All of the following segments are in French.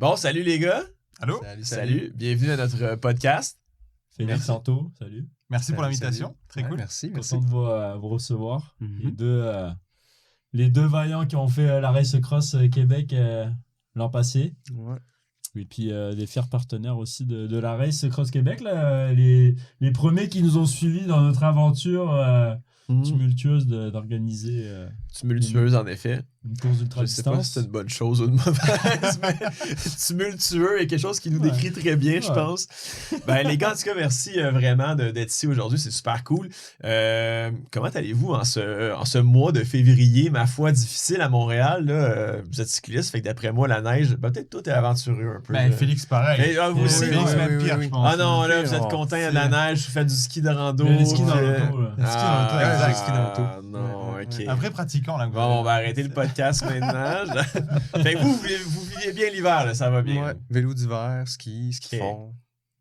Bon, salut les gars. Allô? Salut. Bienvenue à notre podcast. Félix Santo, salut. Merci pour l'invitation. Salut. Très cool. Merci. Content de vous recevoir. Mhm. Les deux vaillants qui ont fait la Race Cross Québec l'an passé. Ouais. Et puis des fiers partenaires aussi de la Race Cross Québec. Là, les premiers qui nous ont suivis dans notre aventure tumultueuse d'organiser Tumultueuse, en effet. une course Je d'ultra sais pas si distance. c'est une bonne chose ou une mauvaise, mais tumultueux est quelque chose qui nous décrit très bien, je Ouais. pense. Ben, les gars, en tout cas, merci vraiment d'être ici aujourd'hui. C'est super cool. Comment allez-vous en ce mois de février, ma foi, difficile à Montréal? Là, vous êtes cycliste, fait que d'après moi, la neige, peut-être tout est aventureux un peu. Ben, là. Félix, pareil. Et, vous aussi, Félix, ouais, même oui, pire, oui. je pense. Ah non, là, Ok, vous êtes bon, content, il y a de la neige, vous faites du ski de rando. Les skis dans puis, l'auto, là. Le ski dans l'auto, ah, exact. ski dans l'auto. Non, Ouais, ok. ouais. Un vrai pratiquant, là. Bon, on va arrêter le podcast maintenant. Fait que vous viviez bien l'hiver, là, ça va bien. Ouais. Vélo d'hiver, ski Ok. fond.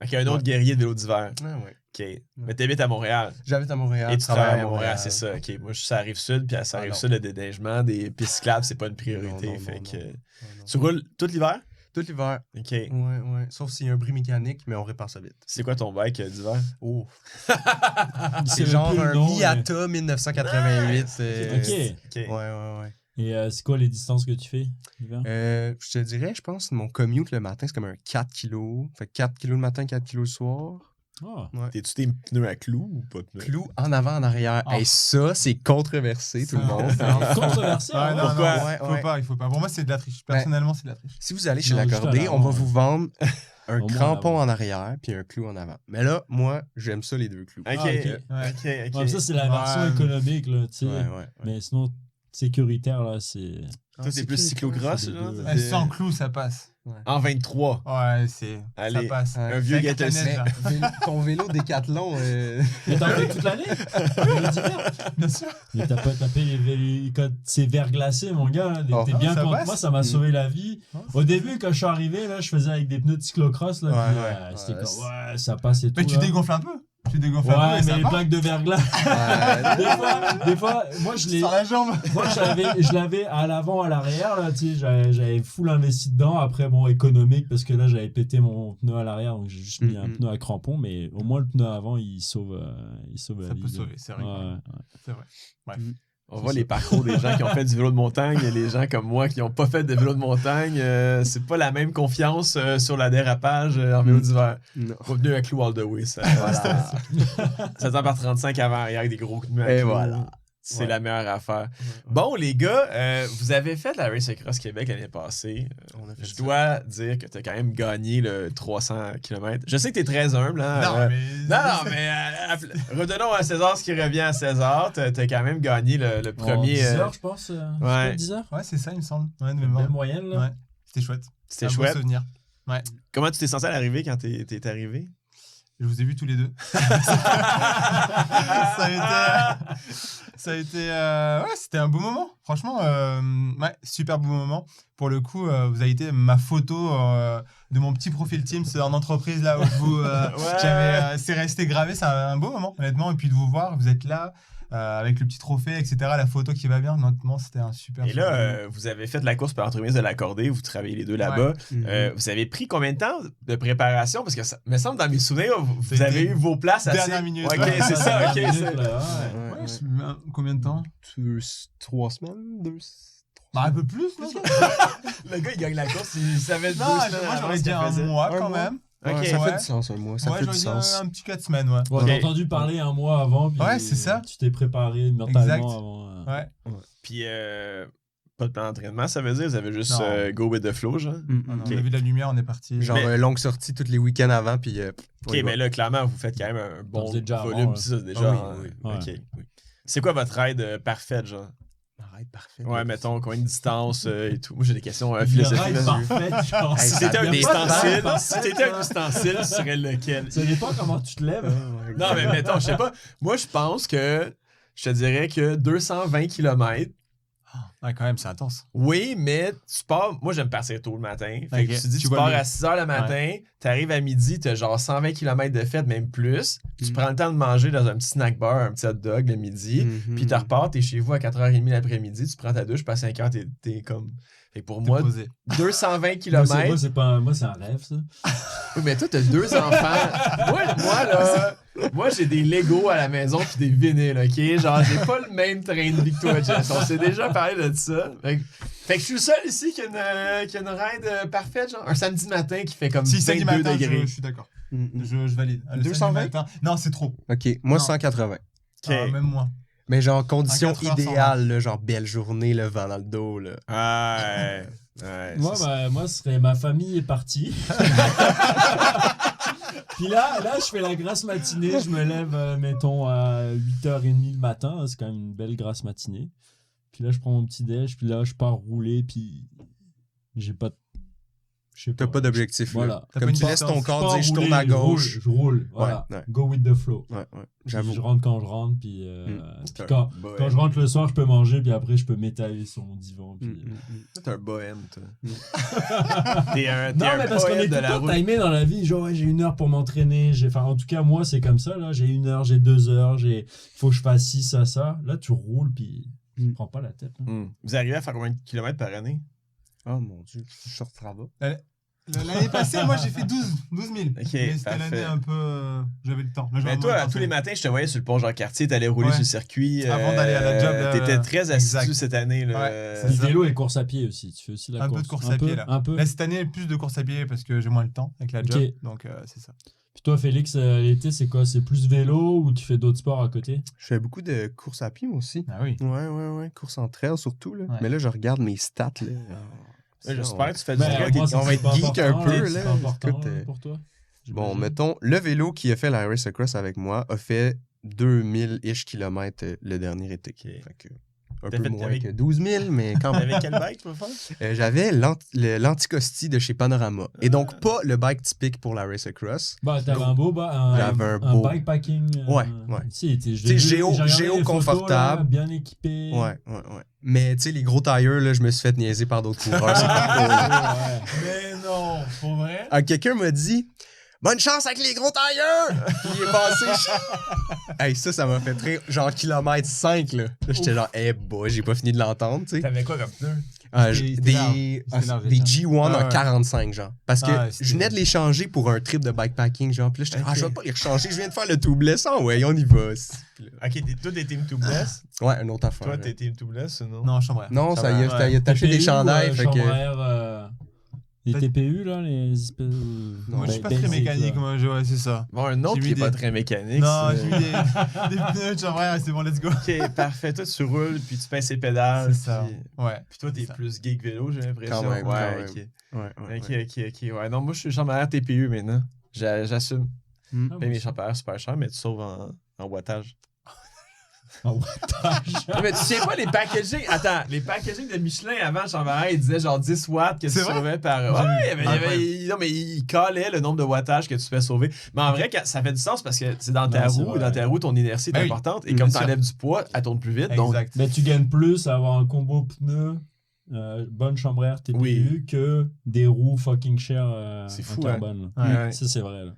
Fait un autre Ouais. guerrier de vélo d'hiver. Ouais. OK. Mais t'habites à Montréal. J'habite à Montréal. Et tu travailles à Montréal, Montréal. c'est ça. OK. Moi, je suis sur la Rive-Sud, puis à la Ah, Rive-Sud, le déneigement, des pistes cyclables, c'est pas une priorité. Non, non, fait non, que... non. Non, Tu non. roules tout l'hiver? Tout l'hiver. OK. Ouais. Sauf s'il y a un bris mécanique, mais on répare ça vite. C'est quoi ton bike d'hiver? Oh. Il C'est sait genre même plus le un nom, Miata 1988. Ok. OK. Ouais. Et c'est quoi les distances que tu fais l'hiver? Je te dirais, je pense, mon commute le matin, c'est comme un 4 kg. Fait 4 kg le matin, 4 kg le soir. Ah. Ouais. T'es-tu tes pneus à clous ou pas de pneus? Clou en avant, en arrière. Ah. Et ça, c'est controversé, tout le monde. Controversé, Ouais, hein? non, Pourquoi? non, Ouais, faut ouais. pas, il faut pas. Pour moi, c'est de la triche. Personnellement, c'est de la triche. Si vous allez chez Non, juste l'accordé, à on va l'avant. vous vendre un Au moins crampon à en arrière puis un clou en avant. Mais là, moi, j'aime ça, les deux clous. OK. Ah, ok. Ouais. OK. Ouais, ça, c'est la version Ouais. économique, là, tu sais. Ouais. Mais sinon, sécuritaire, là, c'est... Toi, c'est plus cyclocross, c'est là? des deux. Ouais, sans clou, ça passe. En 23. Ouais, c'est. Allez, Ça passe. un vieux Avec la gâteau. neige, là. Ton vélo Décathlon, Mais t'en fais toute l'année? Vélo d'hiver? Bien sûr. Mais t'as pas tapé quand c'est verglacé, mon gars. Là. Oh. T'es bien Ça contre passe. moi, ça m'a sauvé la vie. Au début, quand je suis arrivé, là, je faisais avec des pneus de cyclocross. Là, puis, Ouais. c'était Ouais, comme, ouais, ça passe et tout. Mais tu là. dégonfles un peu. Tu dégonfles un peu. Ouais, et mais ça les part. plaques de verglas. des fois, moi, je l'ai. Sur la jambe. Moi, je l'avais à l'avant, à l'arrière, là, tu sais, j'avais full investi dedans. Après, bon, économique, parce que là, j'avais pété mon pneu à l'arrière, donc j'ai juste mis un pneu à crampon, mais au moins, le pneu avant, il sauve la Ça vie. peut sauver, c'est vrai. Ouais. C'est vrai. Bref. On voit les parcours des gens qui ont fait du vélo de montagne et les gens comme moi qui n'ont pas fait de vélo de montagne. C'est pas la même confiance sur la dérapage en vélo d'hiver. Non. Pas pneu à clous all the way. Ça, Voilà. ça tend par 35 avant arrière avec des gros pneus à Et clous. voilà. C'est Ouais. la meilleure affaire. Bon, les gars, vous avez fait la Race Across Québec l'année passée. On a fait Je ça. dois dire que tu as quand même gagné le 300 km. Je sais que tu es très humble. Hein, Non, mais. Non, mais redonnons à César ce qui revient à César. Tu as quand même gagné le premier. 10 heures, je pense. ouais. 10 heures? Ouais, c'est ça, il me semble. Ouais, de Belle mémoire. moyenne, là. Ouais, c'était chouette. C'était Un beau chouette. souvenir. Comment tu t'es senti à l'arrivée quand tu es arrivé? Je vous ai vus tous les deux. ça a été, ouais, c'était un beau moment. Franchement, ouais, super beau moment. Pour le coup, vous avez été ma photo de mon petit profil Teams en entreprise là où vous, c'est resté gravé. C'est un beau moment, honnêtement. Et puis de vous voir, vous êtes là. Avec le petit trophée, etc., la photo qui va bien, honnêtement, c'était un super. Et là, vous avez fait la course par l'entremise de l'accordé, vous travaillez les deux là-bas. Vous avez pris combien de temps de préparation? Parce que ça me semble, dans mes souvenirs, vous C'était avez eu vos places assez... dernière minute. Ok, Ouais. c'est ça, ok. Dernière c'est- minute, là, ouais. Ouais, combien de temps? 3 semaines, 2. Bah, un peu plus, non? Le gars, il gagne la course, il savait Non, deux semaines moi avant j'aurais ce dit qu'il un faisait. mois Un quand mois. même. Ok. Ça Ouais. fait du sens, un mois. Ça Ouais, fait j'aurais du dit sens. un petit 4 semaines, ouais. Bon, Ok. j'ai entendu parler un mois avant. Puis Ouais, c'est ça. Tu t'es préparé mentalement Exact. avant. Ouais. Puis, pas de plan d'entraînement, ça veut dire? Vous avez juste Non. go with the flow, genre? On a vu de la lumière, on est parti. Genre Mais- longue sortie tous les week-ends avant, puis. Ok, mais là, clairement, vous faites quand même un bon faisait déjà avant, volume. là. C'est ça, déjà. Ah oui, hein? oui. Ok. Oui. C'est quoi votre aide parfaite, genre? Arrête, parfait. Ouais, mettons, combien de distance et tout. Moi, j'ai des questions Le philosophiques. ride là. parfait, genre. Hey, Si ça t'étais un dépend. ustensile, Parfait, si t'étais un là. ustensile, ce serait lequel? Ça dépend comment tu te lèves. Non, mais mettons, je sais pas. Moi, je pense que je te dirais que 220 km, Ouais, quand même, c'est intense. Oui, mais tu pars. Moi, j'aime partir tôt le matin. Fait que Ok. tu dis, Tu tu vois pars le- à 6 h le matin, t'arrives à midi, t'as genre 120 km de fête, même plus. Tu prends le temps de manger dans un petit snack bar, un petit hot dog le midi. Puis tu repars, t'es chez vous à 4h30 l'après-midi, tu prends ta douche, puis à 5h, t'es comme. Fait que pour moi, Posé. 220 Moi, km. moi, c'est un rêve, ça. Oui, mais toi, t'as 2 enfants. moi, là, moi, j'ai des Legos à la maison puis des vinyles, OK? Genre, j'ai pas le même train de vie que toi, Jess. On s'est déjà parlé de ça. Fait que je suis le seul ici qui a une ride parfaite, genre un samedi matin qui fait comme Si 22 samedi matin, degrés. je suis d'accord. Je valide. Le 220? samedi matin- Non, c'est trop. OK, moi, Non. 180. OK. Même moins. Mais genre, conditions 4 heures, idéales, là, genre belle journée, le vent dans le dos, là. Ouais. Moi, ce serait ma famille est partie. Puis là, je fais la grasse matinée. Je me lève, mettons, à 8h30 le matin. C'est quand même une belle grasse matinée. Puis là, je prends mon petit déj. Puis là, je pars rouler. Puis j'ai pas de... Je sais T'as pas d'objectif, là. Voilà. T'as Comme pas une tu laisses ton distance. corps pars dire, je rouler, tourne à gauche. Je roule. Voilà. Ouais. Go with the flow. Ouais, Puis j'avoue. je rentre quand je rentre. Puis, C'est un quand bohème. je rentre le soir, je peux manger. Puis après, je peux m'étaler sur mon divan. Puis, T'es un bohème, toi. T'es un Non, mais parce qu'on est poète tout de le la temps route. timé dans la vie. Genre, ouais, j'ai 1 heure pour m'entraîner. Enfin, en tout cas, moi, c'est comme ça. Là, j'ai 1 heure, j'ai 2 heures. Faut que je fasse ci, ça. Là, tu roules, puis tu te prends pas la tête. Hein. Vous arrivez à faire combien de kilomètres par année? Oh mon Dieu, je sors de travail. L'année passée, moi, j'ai fait 12 000. Ok, Mais c'était parfait. l'année un peu... J'avais le temps. Là, Mais j'avais toi, moins de tous les temps. matins, je te voyais sur le pont Jean-Cartier, t'allais rouler Ouais. sur le circuit. Avant d'aller à la job, là, T'étais très assidu exact. cette année. Là. Ouais, c'est Puis ça. vélo et course à pied aussi. Tu fais aussi la Un course. peu de course à pied, là. Un peu. Là, cette année, plus de course à pied parce que j'ai moins le temps avec la job. Ok. Donc, c'est ça. Puis toi, Félix, l'été, c'est quoi? C'est plus vélo ou tu fais d'autres sports à côté? Je fais beaucoup de courses à pied, moi aussi. Ah oui. Ouais. Course en trail, surtout, là. Ouais. Mais là, je regarde mes stats, là. Ouais, Ça, J'espère que tu fais du Ben, drag. moi, on va c'est être pas geek un important, peu, c'est là. pas important, Écoute, là, pour toi. Bon, j'imagine. mettons, le vélo qui a fait la Race Across avec moi a fait 2000-ish kilomètres le dernier été. Fait que, un T'as peu fait moins avec- que 12 000, mais quand même. Avec quel bike tu vas faire? J'avais l'Anticosti de chez Panorama. Et donc, pas le bike typique pour la Race Across. Bah, t'avais un beau, J'avais un un beau- bikepacking. Ouais. Si, Tu sais, géo confortable. Bien équipé. Ouais. Mais, tu sais, les gros tailleurs, là, je me suis fait niaiser par d'autres coureurs. C'est pas cool, là. Mais non, pour vrai? Ah, quelqu'un m'a dit bonne chance avec les gros tailleurs! Puis il est passé. Hey, ça m'a fait très. Genre, kilomètre 5, là. Là, j'étais genre, boy, j'ai pas fini de l'entendre, tu sais. T'avais quoi comme pneu? C'était large. C'était large, Des ça. G1 Ah en ouais. 45, genre. Parce que Ah, c'était- je venais de les changer pour un trip de bikepacking, genre. Puis là, j'étais, Ok. je vais pas les rechanger, je viens de faire le tubeless. Ah ouais, on y va. Puis là- Ok, toi, t'es team tubeless. Ouais, une autre affaire. Toi, là. t'es team tubeless ou non? Non, chambre. Non, ça y est, Ouais. il a taché des chandails. Fait que... Les TPU, là, les espèces. Moi, je suis pas basic, très mécanique. là. Moi, ouais, c'est ça. Bon, un autre J'ai qui mis est pas des- très mécanique. Non, c'est- j'ai mis des pneus de chambre. C'est bon, let's go. Ok, parfait. Toi, tu roules, puis tu pinces ses pédales. C'est ça. Puis... Ouais. puis toi, t'es C'est ça. plus geek vélo, j'ai l'impression. Quand même, ouais, quand même. ok. Ouais. Ok. Ouais, non, moi, je suis chambre TPU maintenant. J'assume. Mm. Ah, Paye mes bon, champagnes super cher, mais tu sauves en wattage. en wattage. Non, mais tu sais pas les packaging. Attends, les packaging de Michelin avant Chamberlain, ils disaient genre 10 watts que tu C'est vrai? sauvais par. Ouais, non, mais il calait le nombre de wattages que tu fais sauver. Mais en vrai, ça fait du sens parce que c'est dans ta Non, c'est roue, et vrai. dans ta roue, ton inertie est Ben oui. importante. Et Bien comme sûr. t'enlèves du poids, elle tourne plus vite. Donc, Exact. Mais tu gagnes plus à avoir un combo pneu, bonne chambre air TPU Oui. que des roues fucking chères C'est en fou, carbone. Ouais. Ouais. Ça, c'est vrai. Là.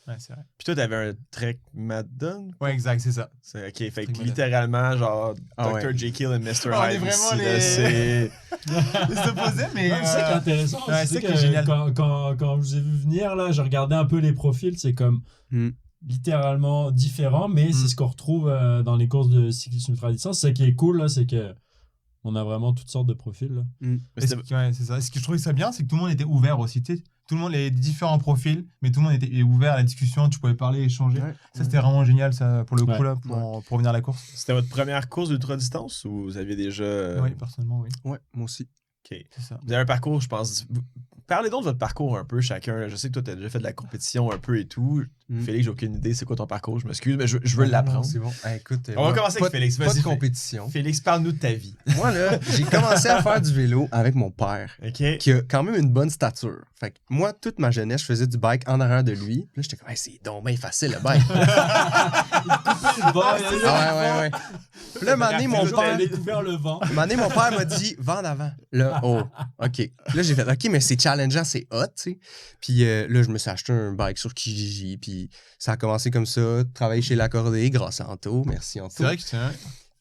Ouais, c'est vrai. Puis toi, t'avais un Trek Madden. Ouais, exact, c'est ça. C'est ok, fait Trek que Madden. littéralement, genre, Ah Dr. ouais. Jekyll et Mr. On est Hyde vraiment ici, les- là, c'est... Les opposés, mais. Ouais, c'est ça qui est intéressant. ouais, c'est c'est que qui est génial. quand je vous ai vu venir, là, je regardais un peu les profils. C'est comme Mm. littéralement différent, mais c'est ce qu'on retrouve dans les courses de cyclisme ultra distance. Ce qui est cool, là, c'est que on a vraiment toutes sortes de profils. Là. Mais Et ce qui- ouais, c'est ça. Ce que je trouvais ça bien, c'est que tout le monde était ouvert aussi. Tu sais, tout le monde avait différents profils, mais tout le monde était ouvert à la discussion. Tu pouvais parler, échanger. Ça, c'était vraiment génial, ça, pour le coup, Ouais. là, pour venir à la course. C'était votre première course d'ultra-distance ou vous aviez déjà... Oui, personnellement, oui. Ouais, moi aussi. Ok. C'est ça. Vous avez un parcours, je pense, parlez donc de votre parcours un peu, chacun. Je sais que toi, t'as déjà fait de la compétition un peu et tout. Félix, j'ai aucune idée c'est quoi ton parcours, je m'excuse, mais je veux l'apprendre. C'est bon. Écoute, On va commencer avec Félix. Pas Vas-y, de compétition. Félix, parle-nous de ta vie. Moi, là, j'ai commencé à faire du vélo avec mon père, OK? qui a quand même une bonne stature. Fait que moi, toute ma jeunesse, je faisais du bike en arrière de lui. Puis là, j'étais comme, hey, c'est donc bien facile, le bike. Ouais. Puis là, un moment donné, mon père... découvert le vent. Un moment donné, mon père m'a dit, va en avant. Là, OK. Là, j'ai fait, OK, mais c'est challengeant, c'est hot, tu sais. Puis là, je me suis acheté un bike sur Kijiji, puis ça a commencé comme ça, travailler chez L'Accordé grâce à Anto. Merci, Anto. C'est vrai que c'est vrai.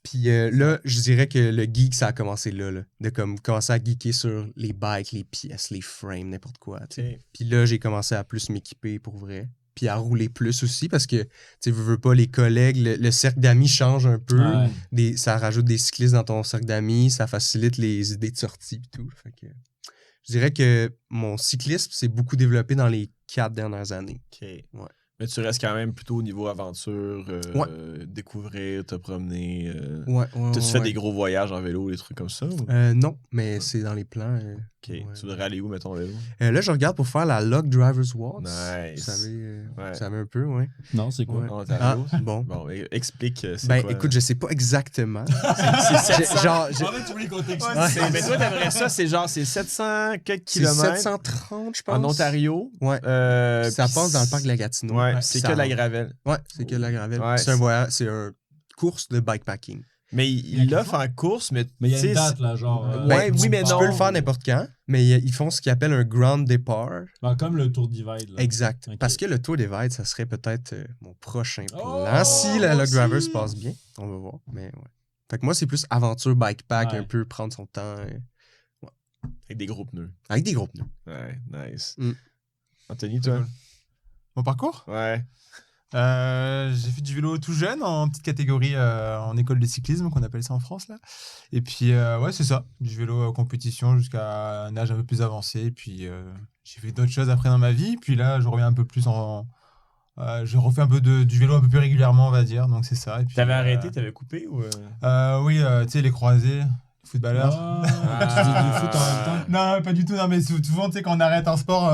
Puis là, je dirais que le geek, ça a commencé là, de comme commencer à geeker sur les bikes, les pièces, les frames, n'importe quoi, tu sais. OK. Puis là, j'ai commencé à plus m'équiper pour vrai. Puis à rouler plus aussi parce que, tu veux pas, les collègues, le cercle d'amis change un peu. Ouais. Ça rajoute des cyclistes dans ton cercle d'amis, ça facilite les idées de sortie et tout. Fait que je dirais que mon cyclisme s'est beaucoup développé dans les 4 dernières années. OK. Ouais. Mais tu restes quand même plutôt au niveau aventure, Ouais. découvrir, te promener. Ouais. T'as-tu fait des gros voyages en vélo, des trucs comme ça? Ou... Non, mais c'est dans les plans. OK. Ouais. Tu voudrais aller où, mettons, en vélo? Là, je regarde pour faire la Log Drivers Waltz. Nice. Vous savez un peu, ouais. Non, c'est quoi? Ouais. En Ontario? Bon. Bon, explique. C'est Ben, quoi, écoute, je sais pas exactement. c'est 700. Genre, En fait, tu voulais contextualiser. Mais toi, t'aimerais ça, c'est 700 quelques c'est kilomètres 730, je pense. en Ontario. Ouais. Ça Puis passe dans le parc de la Gatineau. Ouais, Puis c'est ça que de la rentre. gravelle. Ouais, c'est que de la gravelle. Ouais, c'est un voyage, c'est une course de bikepacking. Mais il l'offre en course, mais Mais il y a tu une sais, date, là, genre. Ouais, oui, mais tu non. peux le faire n'importe quand, mais ils font ce qu'ils appellent un ground départ. Ben, comme le Tour Divide. Là. Exact. Ok. Parce que le Tour Divide, ça serait peut-être mon prochain Oh, plan. Si la moi Log Driver aussi. se passe bien, on va voir. Mais ouais. Fait que moi, c'est plus aventure, bikepack, Ouais. un peu prendre son temps. avec des gros pneus. Avec des gros pneus. Ouais, nice. Mm. Anthony, toi? Mon parcours? Ouais. J'ai fait du vélo tout jeune en petite catégorie en école de cyclisme qu'on appelle ça en France là. Et puis ouais c'est ça, du vélo compétition jusqu'à un âge un peu plus avancé. Et puis j'ai fait d'autres choses après dans ma vie. Puis là je reviens un peu plus je refais un peu du vélo un peu plus régulièrement on va dire. Donc c'est ça. Et puis, T'avais arrêté, t'avais coupé ou... Oui tu sais les croisés. Footballeur. Tu faisais du foot en même temps? Non, pas du tout. Non, mais souvent, tu sais, quand on arrête un sport,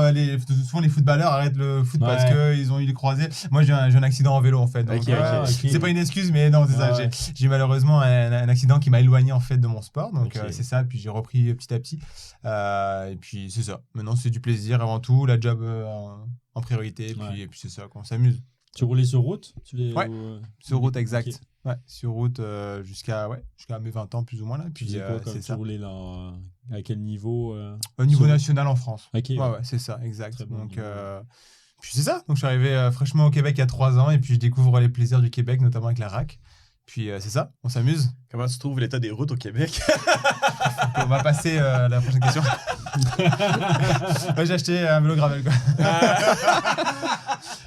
souvent les footballeurs arrêtent le foot parce qu'ils ont eu les croisés. Moi, j'ai un accident en vélo, en fait. Donc, Ok. c'est pas une excuse, mais non, c'est ça. Ouais. J'ai eu malheureusement un accident qui m'a éloigné, en fait, de mon sport. Donc, Ok. c'est ça. Puis, j'ai repris petit à petit. Et puis, c'est ça. Maintenant, c'est du plaisir avant tout. La job en priorité. Et puis, c'est ça, qu'on s'amuse. Tu roulais sur route? Ouais. Sur route, exact. Ok. Ouais, sur route jusqu'à mes 20 ans, plus ou moins. Là. Tu Puis, faisais quoi comme c'est tu ça. roulais là, à quel niveau? Au niveau sur- national en France. Ok. Ouais, c'est ça, exact. Très bon Donc, niveau. puis c'est ça. Donc, je suis arrivé fraîchement au Québec il y a 3 ans et puis je découvre les plaisirs du Québec, notamment avec la RAC. Puis c'est ça, on s'amuse. Comment tu trouves l'état des routes au Québec? On va passer à la prochaine question. Ouais, j'ai acheté un vélo gravel, quoi.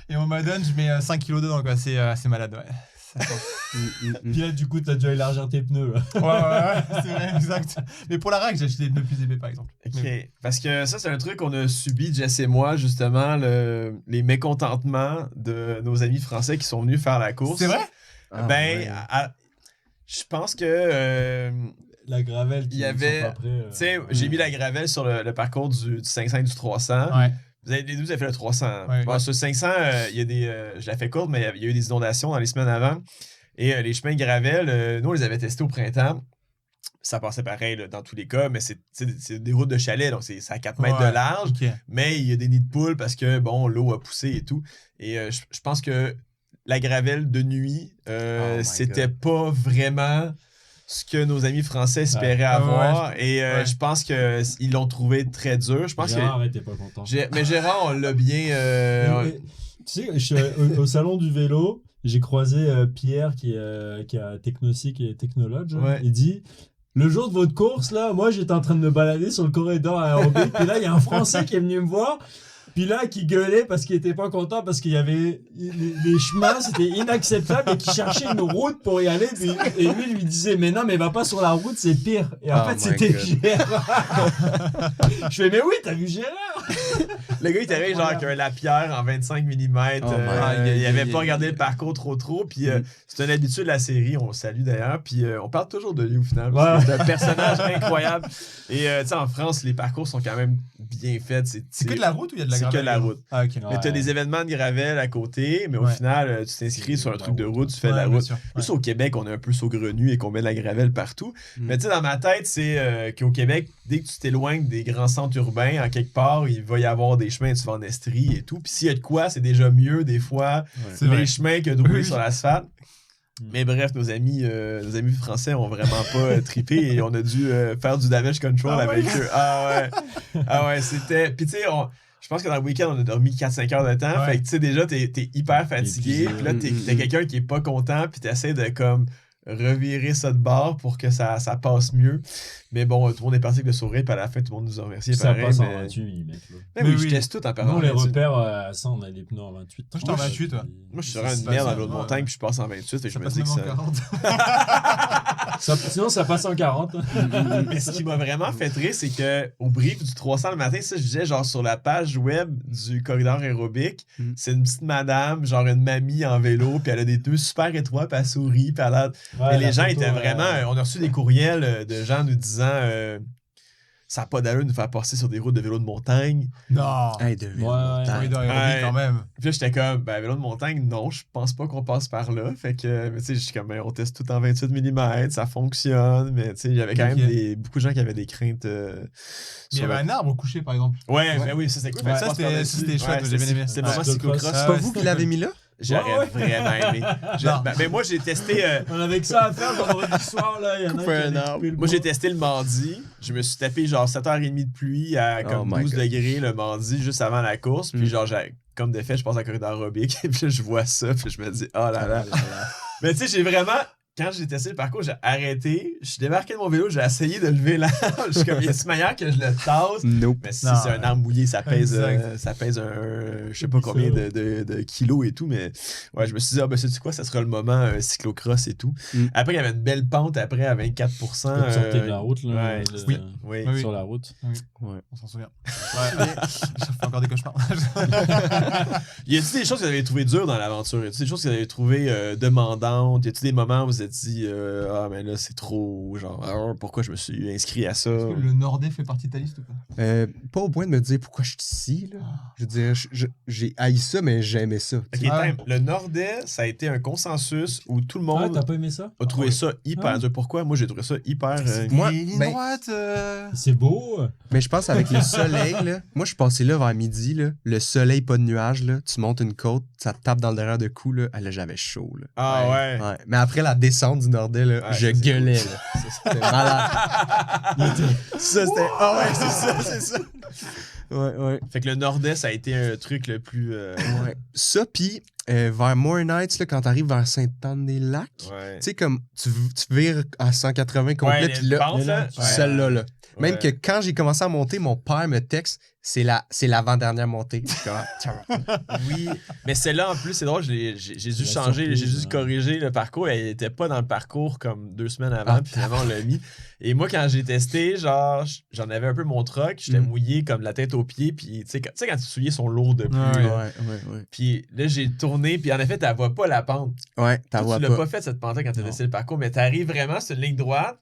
Et on m'a donné, je mets 5 kilos dedans, quoi. C'est malade, ouais. Ça compte. Puis là, du coup, t'as dû élargir tes pneus. Là. Ouais, c'est vrai, exact. Mais pour la RAC, j'ai acheté des pneus plus épais, par exemple. OK. Mais- Parce que ça, c'est un truc qu'on a subi, Jess et moi, justement, les mécontentements de nos amis français qui sont venus faire la course. C'est vrai? Ah, Ben, ouais. je pense que... La gravelle Il y avait- tu sais, j'ai mis la gravelle sur le parcours du 500 et du 300. Ouais. Vous avez, les deux, vous avez fait le 300. Ouais. Bon, sur le 500, il y a des... je la fais courte, mais il y a eu des inondations dans les semaines avant. Et les chemins de gravelle, nous, on les avait testés au printemps. Ça passait pareil là, dans tous les cas, mais c'est des routes de chalet, donc c'est à 4 mètres Ouais. de large. Ok. Mais il y a des nids de poules parce que, bon, l'eau a poussé et tout. Et je pense que la gravelle de nuit, Oh my c'était pas vraiment ce que nos amis français espéraient Ouais. avoir. Ouais, Et ouais. je pense qu'ils l'ont trouvé très dur. Je pense Gérard était pas content. mais Gérard, on l'a bien... Mais, tu sais, je suis au salon du vélo, j'ai croisé Pierre qui a Technocy, qui est technologue. Ouais. Il dit... Le jour de votre course, là, moi, j'étais en train de me balader sur le corridor aérobique. Puis là, il y a un Français qui est venu me voir. Puis là, qui gueulait parce qu'il était pas content parce qu'il y avait les chemins, c'était inacceptable et qu'il cherchait une route pour y aller. Et lui disait, mais non, mais va pas sur la route, c'est pire. Et en Oh fait, my c'était God. Gérard. Je fais, mais oui, t'as vu Gérard? Le gars, il était arrivé genre avec un lapierre en 25 mm. Il avait pas regardé le parcours trop. Puis c'est une habitude de la série, on le salue d'ailleurs. Puis on parle toujours de lui au final. C'est un personnage incroyable. Et tu sais, en France, les parcours sont quand même bien faits. C'est que de la route ou il y a de la C'est gravelle? que de la route. Ah, ok. Mais t'as des événements de gravel à côté, mais au final, tu t'inscris sur un truc de route, tu fais de la bien route. sûr. Plus au Québec, on est un peu saugrenu et qu'on met de la gravelle partout. Mais tu sais, dans ma tête, c'est qu'au Québec, dès que tu t'éloignes des grands centres urbains, en quelque part, il va y avoir des chemins, tu vas en Estrie et tout. Puis s'il y a de quoi, c'est déjà mieux des fois C'est les vrai. chemins que de rouler sur l'asphalte. Mais bref, nos amis français ont vraiment pas trippé et on a dû faire du damage control avec eux. Ah ouais, c'était... Puis tu sais, je pense que dans le week-end, on a dormi 4-5 heures de temps. Fait que tu sais, déjà, t'es hyper fatigué. Puis là, t'as quelqu'un qui est pas content, puis t'essaies de comme revirer ça de bord pour que ça passe mieux. Mais bon, tout le monde est parti avec le sourire, puis à la fin, tout le monde nous a remercié. Ça pareil, passe en mais... 28 mm. Mais oui, je teste tout en parlant. Nous, on les repère à ça, on a des pneus en 28. Moi, j'étais en 28, ouais. Moi, je suis sur une merde dans l'autre montagne, puis je passe en 28, et je me dis que ça... 40. Sinon, ça passe en 40. Mais ce qui m'a vraiment fait rire, c'est que au brief du 300 le matin, ça, je disais, genre, sur la page web du corridor aérobique, c'est une petite madame, genre une mamie en vélo, puis elle a des deux super étroits, puis elle sourit, puis elle a... Ouais, Et les gens photo, étaient vraiment... On a reçu des courriels de gens nous disant... ça n'a pas d'allure de nous faire passer sur des routes de vélo de montagne. Non. Hey, de Corridor aérobique, quand même. Puis là, j'étais comme, ben, vélo de montagne, non, je pense pas qu'on passe par là. Fait que, mais tu sais, je suis comme, ben, on teste tout en 28 mm, ça fonctionne. Mais tu sais, il y avait quand même beaucoup de gens qui avaient des craintes. Il y avait un arbre couché, par exemple. Ouais, ben oui, ça c'était cool. Ouais, ça, c'était chouette, j'ai bien aimé. C'était vraiment Ouais. cyclocross. C'est pas vous qui l'avez mis là? J'aurais vraiment aimé. Ben, moi, j'ai testé. On avait que ça à faire vendredi soir, là. Il y en a Couper qui un allaient arbre. couper le Moi, bois. j'ai testé le mardi. Je me suis tapé genre 7h30 de pluie à comme Oh my 12 God. degrés le mardi, juste avant la course. Puis genre, comme de fait, je passe en corridor aérobique. Et puis là, je vois ça. Puis je me dis, oh là là. Mais tu sais, j'ai vraiment... Quand j'ai testé le parcours, j'ai arrêté. Je suis débarqué de mon vélo, j'ai essayé de lever l'arbre. Je suis comme, il y a une manière que je le tasse. Nope. Mais si Non, c'est un arbre mouillé, ça pèse je sais pas C'est combien ça. de kilos et tout. Mais ouais, je me suis dit, ah ben, sais-tu quoi, ça sera le moment cyclocross et tout. Mm. Après, il y avait une belle pente après à 24%. Quand tu sortais de la route, là. Ouais, oui. oui. Oui. Sur la route. On s'en souvient. Ouais. Je fais encore des cauchemars. Y a-t-il des choses que vous avez trouvées dures dans l'aventure? Y a-t-il des choses que vous avez trouvées demandantes? Y a-t-il des moments où vous vous êtes dit, ah, mais là, c'est trop, genre, pourquoi je me suis inscrit à ça? Est-ce que le Nordais fait partie de ta liste ou pas? Pas au point de me dire pourquoi je suis ici. Là. Je veux dire, j'ai haï ça, mais j'aimais ça. Ok, Ah. time. Le Nordais, ça a été un consensus où tout le Ah, monde t'as pas aimé ça? a trouvé ça hyper Ah. dur. Pourquoi? Moi, j'ai trouvé ça hyper... Moi, Les lignes ben- droites. C'est beau. Mais je pense avec le soleil, là, moi je suis passé là vers midi, là, le soleil, pas de nuages, là, tu montes une côte, ça te tape dans le derrière de cou, là, là j'avais chaud. Là. Ah ouais? Ouais. Mais après la descente du Nordais, là, Ouais, je ça, c'est gueulais. Là. Ça, c'était malade. Ça, c'était... Ah ouais, c'est ça. Ouais. Fait que le Nordais, ça a été un truc le plus... Ouais. Ça, puis vers More Nights, là, quand t'arrives vers Sainte-Anne-des-Lacs, Ouais. tu sais, comme tu vires à 180 complet, Ouais, puis les là, pentes, là. celle-là, là. Même Ouais. que quand j'ai commencé à monter, mon père me texte, c'est l'avant-dernière montée. Je suis comme, tiens. Oui, mais celle-là, en plus, c'est drôle, j'ai dû La changer, surprise, j'ai dû hein. corriger le parcours. Elle était pas dans le parcours comme 2 semaines avant, puis finalement, on l'a mis. Et moi, quand j'ai testé, genre, j'en avais un peu mon troc, j'étais mouillé comme la tête aux pieds, puis tu sais, quand tes souliers sont lourds de pluie, là. Ouais. Puis là, j'ai tourné, puis en effet, tu vois pas la pente. Ouais, t'as Toi, vois tu l'as pas. pas fait, cette pente-là, quand tu as Non. testé le parcours, mais tu arrives vraiment sur une ligne droite,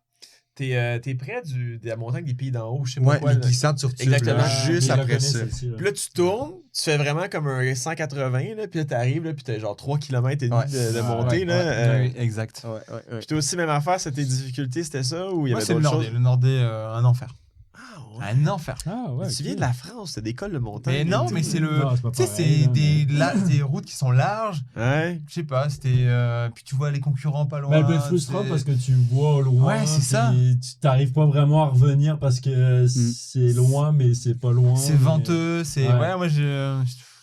t'es près de la montagne des Pays d'en haut, je sais pas Ouais, quoi. les là. glissades sur tube, Exactement. là, juste mais je la après connais, ça. celle-ci, là. Puis là, tu tournes, tu fais vraiment comme un 180, là, puis là, t'arrives, là, puis t'as genre 3 km et demi Ouais. de Ah, montée, Ouais, là. ouais, oui, exact. Ouais. Puis toi aussi, même affaire, c'était tes difficultés, c'était ça, ou il y Moi, avait c'est le d'autres Nordais. choses? Le Nordais, un enfer. Ah ouais. Un enfer. Ah ouais. Tu viens ok. de la France, t'as des cols de montagne. Mais non, tu mais sais. c'est le. Non, c'est pas Tu sais, pareil, c'est là, des routes qui sont larges. Ouais. Je sais pas, c'était. Puis tu vois les concurrents pas loin. Mais un peu frustrant c'est- parce que tu vois au loin. Ouais, c'est ça. puis Tu t'arrives pas vraiment à revenir parce que c'est loin, mais c'est pas loin. C'est mais- venteux, c'est. Ouais. Ouais, moi,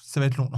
ça va être long.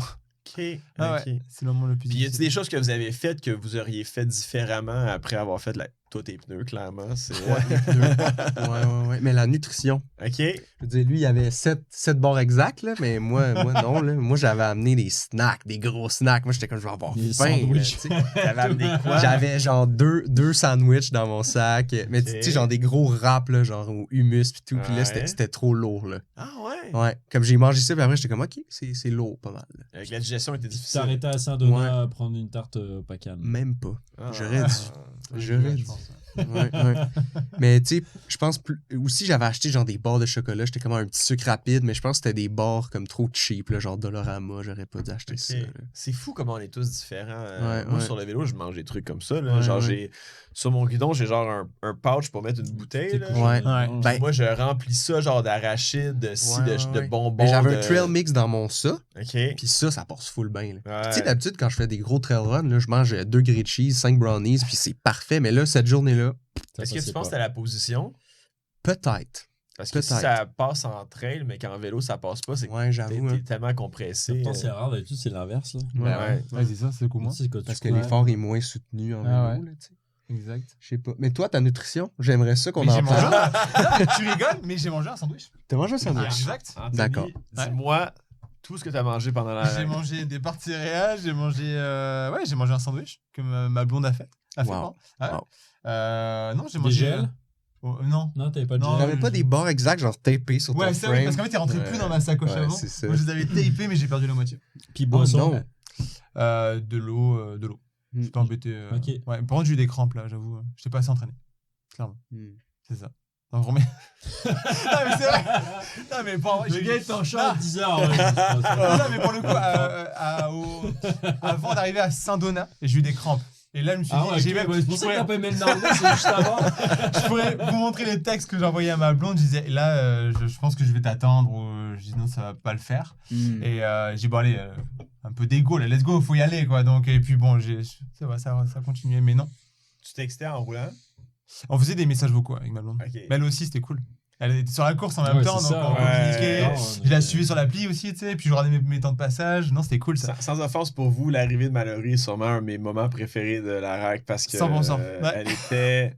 Ok. Ah ok. ouais, c'est le moment le plus Puis y a-t-il difficile. des choses que vous avez faites que vous auriez fait différemment après avoir fait toi, tes pneus, clairement. C'est... Ouais. Mais la nutrition. OK. Je veux dire, lui, il avait 7 barres exactes, là, mais moi non. Là. Moi, j'avais amené des snacks, des gros snacks. Moi, j'étais comme, je vais avoir Des faim. là, sandwichs. tu sais. T'avais amené quoi? J'avais genre deux sandwichs dans mon sac. Mais tu Ok. sais, genre des gros wraps, là, genre au humus pis tout. Puis là, Ouais. c'était trop lourd, là. Ah ouais? Ouais. Comme j'ai mangé ça, puis après, j'étais comme, OK, c'est lourd pas mal. Là. Avec la digestion était Tu t'es difficile. arrêté à Saint-Donat à prendre une tarte pacane. Même pas. Ah. J'aurais dû. J'aurais Je dû. pense. Ouais. Mais tu sais, je pense aussi j'avais acheté genre des barres de chocolat, j'étais comme un petit sucre rapide, mais je pense que c'était des barres comme trop cheap, là, genre Dollarama, j'aurais pas dû acheter ça. Ok. là. C'est fou comment on est tous différents. Ouais, Moi, ouais. sur le vélo, je mange des trucs comme ça. Là. Ouais, genre, ouais. sur mon guidon, j'ai genre un pouch pour mettre une bouteille. C'est Là. cool. Ouais. Ouais. Ben- Moi, je remplis ça genre d'arachides, de Ouais. bonbons. Mais j'avais de- un trail mix dans mon ça, OK. puis ça passe full bien. Là. Ouais. Tu sais, d'habitude, quand je fais des gros trail runs, là, je mange 2 grilled cheese, 5 brownies, puis c'est parfait. Mais là, cette journée-là, Ça Est-ce que tu passait penses que pas. c'est la position? peut-être. Parce que si Peut-être. ça passe en trail, mais qu'en vélo, ça passe pas, c'est que Ouais, t'es j'avoue. hein. tellement compressé. Pourtant, c'est rare, d'habitude, c'est l'inverse. Là. Ouais, ouais. Ouais, c'est ça, c'est beaucoup moins. Tu sais, quand tu Parce que cours- l'effort est moins soutenu en vélo, Ah ouais. là, tu sais. Exact. Je sais pas. Mais toi, ta nutrition, j'aimerais ça qu'on Mais j'ai en mangé parle. Tu rigoles, mais j'ai mangé un sandwich. T'as mangé un sandwich? Exact. Anthony, D'accord. Dis-moi tout ce que tu as mangé pendant la. J'ai mangé des parts de céréales, j'ai mangé un sandwich que ma blonde a fait. Wow. pardon. Ouais. Wow. Non, j'ai Des mangé. gels? Non. Non, t'avais pas de Non, gel. T'avais pas des barres exactes, genre tapées sur Ouais, ton c'est frame? vrai, parce qu'en fait, il rentrait plus dans ma sacoche Ouais, avant. c'est ça. Moi, je les avais tapés, mais j'ai perdu la moitié. Puis Oh boisson. non. De l'eau. Mm. J'étais embêté. Ok. Ouais, par contre, j'ai eu des crampes là, j'avoue. J'étais pas assez entraîné. Clairement. Mm. C'est ça. Donc, remets. non, mais c'est vrai. Non, mais pour Le gars est en champ à 10h. non, mais pour le coup, avant d'arriver à Saint-Donat, j'ai eu des crampes. Et là, je me suis Ah dit, ouais, j'ai ok, même- ouais, c'est pour je ça que pourrais- t'as pas aimé le Narnia, c'est juste avant. je pourrais vous montrer les textes que j'ai envoyés à ma blonde. Je disais, là, je pense que je vais t'attendre. Ou je dis, non, ça va pas le faire. Et j'ai dit, bon, allez, un peu d'égo, là, let's go, faut y aller, quoi. Donc, et puis bon, ça va, ça continuait, mais non. Tu textais en roulant? On faisait des messages vocaux avec ma blonde. OK. Mais elle aussi, c'était cool. Elle était sur la course en même Ouais, temps, c'est donc ça, on ouais. communiquait. Non, Je la suivais sur l'appli aussi, tu sais. Puis je regardais mes temps de passage. Non, c'était cool ça. Sans offense pour vous, l'arrivée de Mallory est sûrement un de mes moments préférés de la RAC parce que 100%. Ouais. elle était.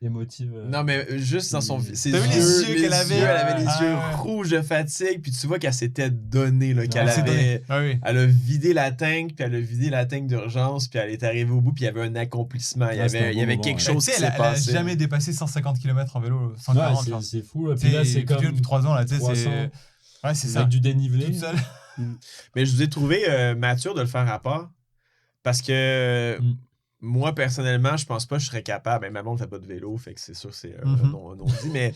Émotive. Non, mais juste dans ses T'as vu les yeux qu'elle avait? Elle avait les Ah, yeux ouais. rouges de fatigue, puis tu vois qu'elle s'était donnée, là, qu'elle Ouais, C'est avait. donné. Ah oui. Elle a vidé la tank, puis elle a vidé la tank d'urgence, puis elle est arrivée au bout, puis il y avait un accomplissement. Il y Ouais, c'était un avait, beau il y avait moment, quelque ouais. chose Tu qui sais, s'est elle a passé. jamais dépassé 150 km en vélo, Ouais, 140. genre. c'est fou. Là. Tu Puis là, sais, c'est comme. depuis 3 ans, là, tu sais, 300. c'est. Ouais, c'est ça. Avec du dénivelé. Toute seule. Mais je vous ai trouvé mature de le faire à part, parce que Mm. moi, personnellement, je pense pas que je serais capable. Ben, ma blonde fait pas de vélo, fait que c'est sûr, c'est un Mhm. non-dit, mais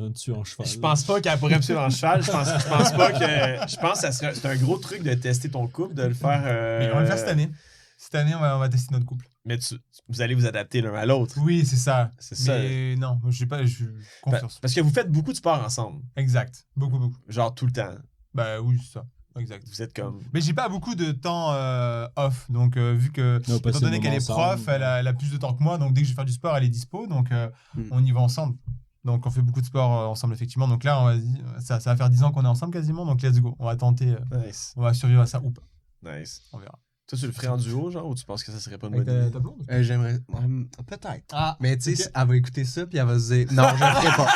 Dessus en cheval. je pense pas qu'elle pourrait me suivre en cheval. Je pense pas que. Je pense que c'est un gros truc de tester ton couple, de le faire. Mais on va le faire cette année. Cette année, on va tester notre couple. Mais vous allez vous adapter l'un à l'autre. Oui, c'est ça. C'est ça. Mais non, je sais pas, je confiance. Parce que vous faites beaucoup de sport ensemble. Exact. Beaucoup, beaucoup. Genre tout le temps. Bah oui, c'est ça. Exact. Vous êtes comme. Mais j'ai pas beaucoup de temps off. Donc, vu que, Non, étant passer donné le qu'elle est moment prof, ensemble. elle a plus de temps que moi. Donc, dès que je vais faire du sport, elle est dispo. Donc, Mm. on y va ensemble. Donc, on fait beaucoup de sport ensemble, effectivement. Donc là, ça va faire 10 ans qu'on est ensemble quasiment. Donc, let's go. On va tenter. Nice. On va survivre à ça ou pas. Nice. On verra. Toi, tu le ferais en duo, genre, ou tu penses que ça serait pas une Avec bonne idée? ta blonde J'aimerais. Peut-être. Ah, Mais tu sais, ok. elle va écouter ça, puis elle va se dire non, je le ferai pas.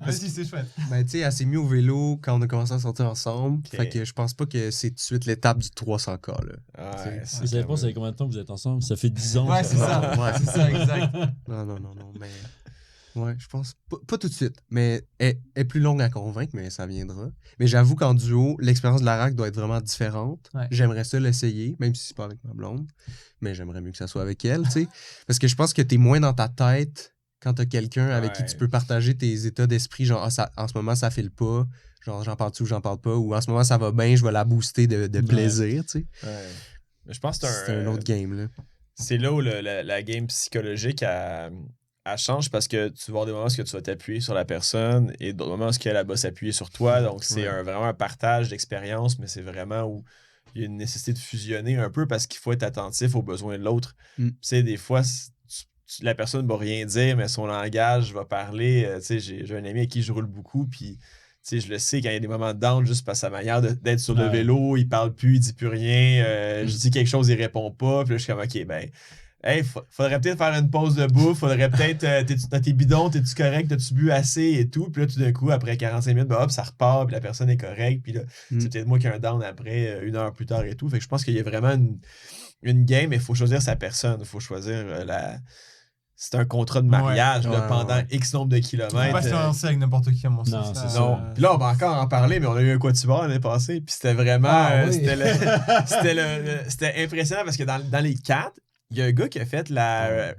Vas-y, c'est chouette. Ben, tu sais, elle s'est mise au vélo quand on a commencé à sortir ensemble. Ok. Fait que je pense pas que c'est tout de suite l'étape du 300K. Là. Ouais, Vous savez pas, ça fait combien de temps que vous êtes ensemble? Ça fait 10 ans. Ouais, c'est ça. Ouais. C'est ça, exact. Non, mais. Ouais, je pense. Pas tout de suite. Mais elle est plus longue à convaincre, mais ça viendra. Mais j'avoue qu'en duo, l'expérience de la RAC doit être vraiment différente. Ouais. J'aimerais ça l'essayer, même si c'est pas avec ma blonde. Mais j'aimerais mieux que ça soit avec elle, tu sais. Parce que je pense que t'es moins dans ta tête quand t'as quelqu'un avec qui Ouais. tu peux partager tes états d'esprit. Genre, en ce moment, ça file pas. Genre, j'en parle-tu ou j'en parle pas. Ou en ce moment, ça va bien, je vais la booster de plaisir, tu sais. Ouais. Mais je pense que C'est un autre game, là. c'est là où la game psychologique elle change parce que tu vas avoir des moments où tu vas t'appuyer sur la personne et d'autres moments où elle va s'appuyer sur toi. Donc, c'est Ouais. vraiment un partage d'expérience, mais c'est vraiment où il y a une nécessité de fusionner un peu parce qu'il faut être attentif aux besoins de l'autre. Mm. Tu sais, des fois, la personne va rien dire, mais son langage va parler. Tu sais, j'ai un ami avec qui je roule beaucoup, puis tu sais, je le sais, quand il y a des moments de down, juste par sa manière d'être sur le Ouais. vélo, il parle plus, il dit plus rien. Mm. Je dis quelque chose, il répond pas. Puis là, je suis comme, OK, ben, Hey, faudrait peut-être faire une pause de bouffe, faudrait peut-être. Dans tes bidons, t'es-tu correct, t'as-tu bu assez et tout. Puis là, tout d'un coup, après 45 minutes, hop, ça repart, puis la personne est correcte. Puis là, c'est peut-être moi qui ai un down après, 1 heure plus tard et tout. Fait que je pense qu'il y a vraiment une game, mais il faut choisir sa personne. Il faut choisir c'est un contrat de mariage pendant X nombre de kilomètres. On peut pas se lancer avec n'importe qui à mon sens. Non, c'est Non. Puis là, on va encore en parler, mais on a eu un quatuor l'année passée. Puis c'était vraiment. C'était impressionnant parce que dans les 4, il y a un gars qui a fait la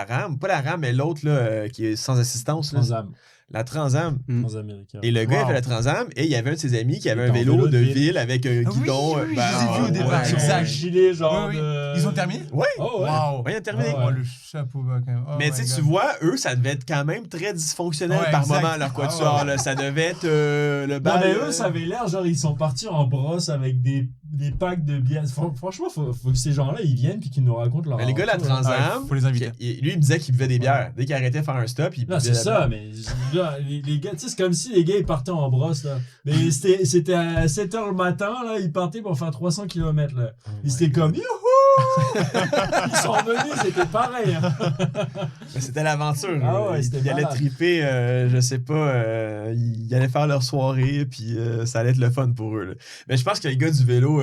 rame. Pas la rame, mais l'autre là, qui est sans assistance. Transam. La Transam. Transaméricain. Et le gars, il fait la Transam. Et il y avait un de ses amis qui avait un vélo de ville avec un guidon. Oui, je les ai vus au départ. Exact. Gilet, genre. Oui. Ils ont terminé? Oui. Oh, ouais. Wow. Oui, il a terminé. Ah, ouais. Le chapeau bas quand même. Oh mais my tu God. vois, eux, ça devait être quand même très dysfonctionnel Ouais, par exact. moment, leur quatuor. Là. Ça devait être le Non, bal. mais eux, ça avait l'air, genre, ils sont partis en brosse avec des packs de bières. Franchement, faut que ces gens-là, ils viennent puis qu'ils nous racontent leur Mais les gars, la aventure, là. Transam, faut les inviter. lui, il me disait qu'il buvait des bières. Dès qu'il arrêtait de faire un stop, il buvait Non, c'est de la ça, mais là, les gars, tu sais, c'est comme si les gars, ils partaient en brosse, là. Mais c'était à 7h le matin, là, ils partaient pour faire 300 km, là. Ils étaient comme, youhou! Ils sont venus, c'était pareil, hein. Mais c'était l'aventure. Ah ouais, c'était ils allaient malade. triper, je sais pas, ils allaient faire leur soirée, puis ça allait être le fun pour eux. Là. Mais je pense que les gars du vélo,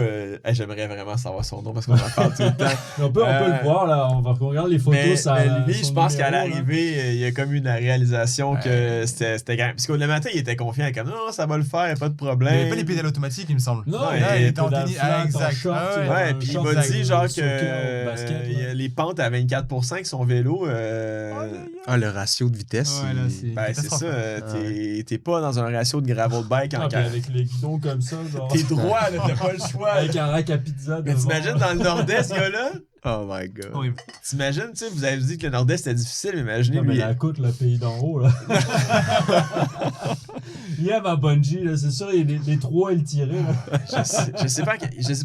j'aimerais vraiment savoir son nom parce qu'on en parle tout le temps. On peut le voir, là. On va regarder les photos, Mais, ça. mais lui, son je pense qu'à numéro, là. l'arrivée, il y a comme eu une réalisation que c'était quand même. Parce qu'au matin, il était confiant, comme non, ça va le faire, y a pas de Il n'y problème. avait pas les pédales automatiques, il me semble. Non, Ouais, il il était était en dans tennis. flat, en Exact. short, Ah ouais. Ouais, un puis il short m'a dit avec genre soccer au basket, là. les pentes à 24% avec son vélo. Ah, le ratio de vitesse. Ouais, là, c'est Ben, c'est catastrophe. ça, t'es pas dans un ratio de gravel bike Ah, en puis avec les guidons comme ça, genre. T'es droit, là, t'as pas le choix. Avec un rack à pizza Mais devant. t'imagines dans le Nord-Est, ce gars-là? Oh my god. Horrible. T'imagines, tu sais, vous avez dit que le Nord-Est était difficile, mais imaginez Non, mais lui. la côte, le pays d'en haut, là. Il aime à bungee, là. C'est sûr, les trois, il tirait, là. Je sais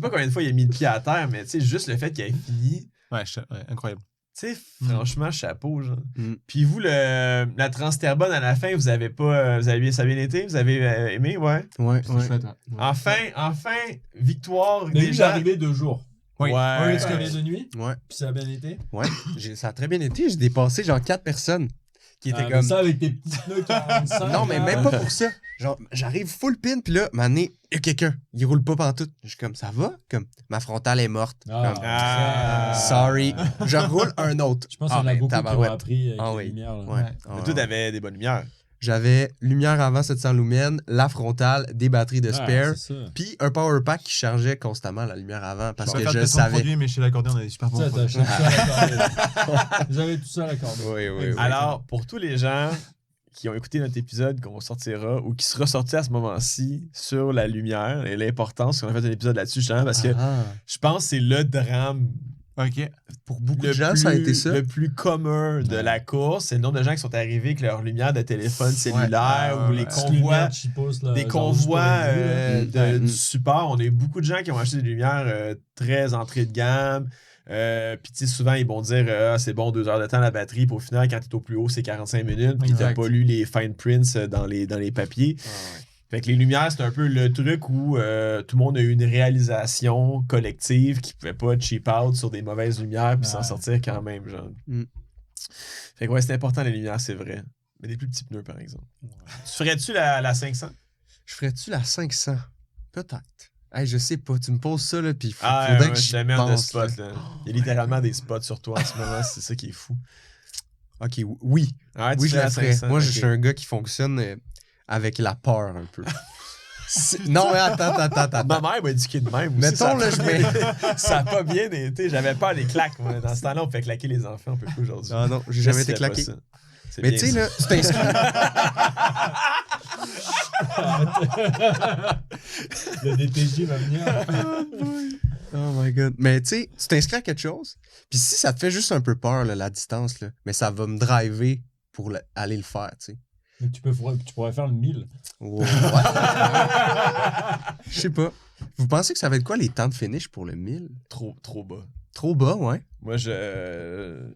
pas combien de fois il a mis le pied à terre, mais tu sais, juste le fait qu'il ait fini. Ouais, incroyable. Tu sais, franchement, chapeau, genre. Mm. Puis vous, la Transterbonne, à la fin, vous avez pas. ça a bien été? Vous avez aimé? Ouais. Ouais, C'était chouette. Ouais. Enfin, victoire Mais lui, il est déjà. arrivé 2 jours. Oui. Ouais. Oui, parce Ouais. que les de nuit, ouais. puis ça a bien été. Ouais. Ça a très bien été. J'ai dépassé genre 4 personnes qui étaient Ah, mais comme. ça, avec tes petits pneus 45. Non, mais là. même pas pour ça. Genre, j'arrive full pin, puis là, mané, il y a quelqu'un. Il roule pas pantoute. Je suis comme, ça va? Comme, ma frontale est morte. Ah, Comme, Ah. sorry. Je roule un autre. Je pense qu'il y en a ben, beaucoup qui ont tabarouette. appris avec Ah les oui. lumières, là. Ouais. Mais toi, t'avais des bonnes lumières. J'avais lumière avant 700 lumens, la frontale, des batteries de Ouais, spare, c'est ça. puis un power pack qui chargeait constamment la lumière avant parce On va que faire je des placements de savais. produits, mais chez l'accordéon, on a des super bons Ça, t'as produits. acheté tout ça à l'accorder. Vous avez tout ça à l'accorder. Oui, oui, oui. Alors, pour tous les gens qui ont écouté notre épisode qu'on sortira ou qui sera sorti à ce moment-ci sur la lumière et l'importance, on a fait un épisode là-dessus justement parce que Ah. je pense que c'est le drame Ok. Pour beaucoup le de gens, plus, ça a été ça. le plus commun de la course. C'est le nombre de gens qui sont arrivés avec leur lumière de téléphone cellulaire Ouais, ou les ouais. Petite convois. lumière cheapos, là, Des genre convois juste pour une vue, là. du support. On a eu beaucoup de gens qui ont acheté des lumières très entrée de gamme. Puis tu sais, souvent, ils vont dire c'est bon, 2 heures de temps la batterie. Puis au final, quand t'es au plus haut, c'est 45 minutes. Puis t'as Exact. pas lu les fine prints dans les papiers. Fait que les lumières, c'est un peu le truc où tout le monde a eu une réalisation collective qui pouvait pas cheap out sur des mauvaises lumières puis s'en Ouais. sortir quand même, genre. Mm. Fait que ouais, c'est important les lumières, c'est vrai. Mais des plus petits pneus, par exemple. Tu ferais-tu la 500? Je ferais-tu la 500? Peut-être. Hey, je sais pas, tu me poses ça, là, puis Ah, faudrait ouais, que je je te mets de pense. spots, là. Il y a littéralement des spots sur toi en ce moment, c'est ça qui est fou. Ok, oui. Ouais, tu Oui, fais je la la ferais. 500, Moi, je ok. suis un gars qui fonctionne avec la peur un peu. Non, mais attends. Ma mère m'a éduqué de même. aussi, Mettons, ça a là, pas je mets. bien- Ça a pas bien été. J'avais peur des claques, moi. Dans ce temps-là, on fait claquer les enfants, on peut plus aujourd'hui. Ah non, j'ai Je jamais été sais pas claqué. ça. C'est Mais bien tu sais, ça. là, tu t'inscris. Le DTJ va venir. Oh my god. Mais tu sais, tu t'inscris à quelque chose, puis si ça te fait juste un peu peur, là, la distance, là, mais ça va me driver pour aller le faire, tu sais. Donc, tu pourrais faire le 1000. Ouais. Je sais pas. Vous pensez que ça va être quoi les temps de finish pour le 1000? Trop bas. Trop bas, ouais. Moi,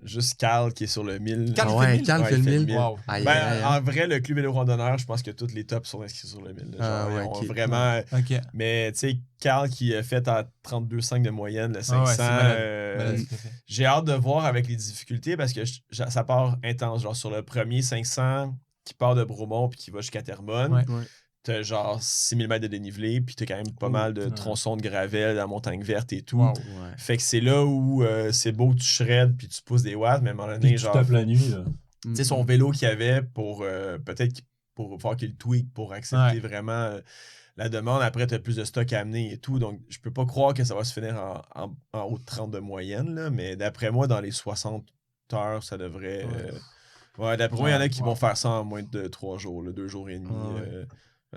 juste Carl qui est sur le 1000. Carl, Ah il fait le ouais, 1000? Carl Ouais, fait le il fait le 1000. 1000. Wow. Aïe, Ben, aïe, aïe. en vrai, le club vélo randonneur, je pense que tous les tops sont inscrits sur le 1000. Là. Ah, Genre, ouais, ils ont ok. vraiment. Ok. Mais tu sais, Carl qui a fait à 32,5 de moyenne, le Ah 500. ouais, c'est malade. Malade, tout à fait. J'ai hâte de voir avec les difficultés parce que ça part intense. Genre, sur le premier 500 qui part de Bromont puis qui va jusqu'à Terrebonne, Ouais. t'as genre 6000 mètres de dénivelé puis t'as quand même pas mal de ouais. tronçons de gravel dans la montagne verte et tout. Wow. Ouais. Fait que c'est là où c'est beau, tu shreddes puis tu pousses des watts, mais à un moment donné, Puis tu genre, tapes la nuit, là. tu sais, son vélo qu'il avait pour peut-être pour faire qu'il tweak pour accepter vraiment la demande. Après, tu as plus de stock à amener et tout. Donc, je peux pas croire que ça va se finir en haut de 30 de moyenne. Là, mais d'après moi, dans les 60 heures, ça devrait. D'après moi, il y en a qui vont faire ça en moins de 3 jours, 2 jours et demi.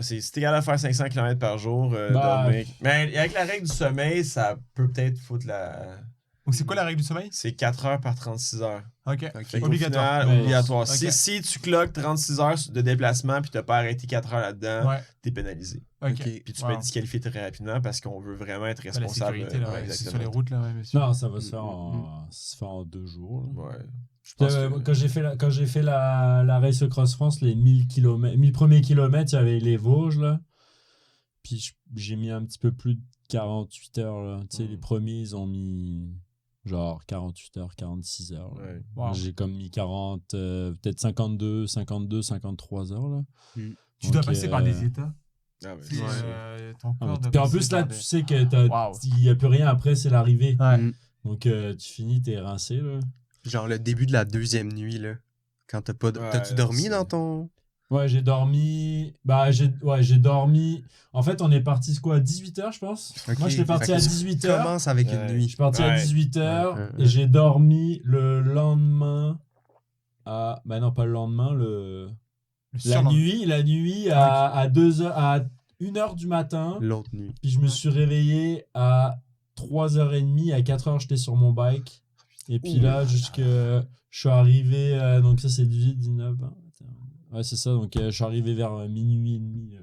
Si t'es capable de faire 500 km par jour, dormir. Mais avec la règle du sommeil, ça peut peut-être foutre la. Donc, c'est quoi la règle du sommeil? C'est 4 heures par 36 heures. Ok. Fait qu'au Obligatoire. final, Mais- obligatoire. Ok. Si tu cloques 36 heures de déplacement puis t'as pas arrêté 4 heures là-dedans, Ouais. t'es pénalisé. Ok. Puis tu peux être disqualifié très rapidement parce qu'on veut vraiment être La responsable. sécurité, là, ouais, c'est exactement. sur les routes, là, ouais, monsieur. Non, ça va se faire en 2 jours. Là. Ouais. Je pense que... Quand j'ai fait la Race Cross France, les 1000 premiers kilomètres, il y avait les Vosges, là. Puis j'ai mis un petit peu plus de 48 heures, là. Tu sais, les premiers, ils ont mis genre 48 heures, 46 heures. Là. Ouais. Wow. J'ai comme mis 40, peut-être 52, 53 heures, là. Tu dois passer par des états. Ah, mais C'est, c'est- ton corps doit Puis en passer plus, là, par tu des- sais que Wow. il n'y a plus rien après, c'est l'arrivée. Ouais. Donc, tu finis, t'es rincé, là. Genre le début de la deuxième nuit, là. Quand t'as pas. T'as-tu Ouais, dormi c'est- dans ton. Ouais, j'ai dormi. J'ai dormi. En fait, on est parti quoi, à 18h, je pense. Ok. Moi, j'étais parti Fait que à tu 18h. commences avec Ouais. une Je nuit. suis parti à Ouais. 18h Ouais. et j'ai dormi le lendemain à. Bah non, pas le lendemain, Le la surlendemain. nuit à 2h, à 1h du matin. L'autre nuit. Puis je me suis réveillé à 3h30. À 4h, j'étais sur mon bike. Et puis là, je suis arrivé. Donc, ça, c'est 18, 19. 20, 21. Ouais, c'est ça. Donc, je suis arrivé vers minuit et demi. Là.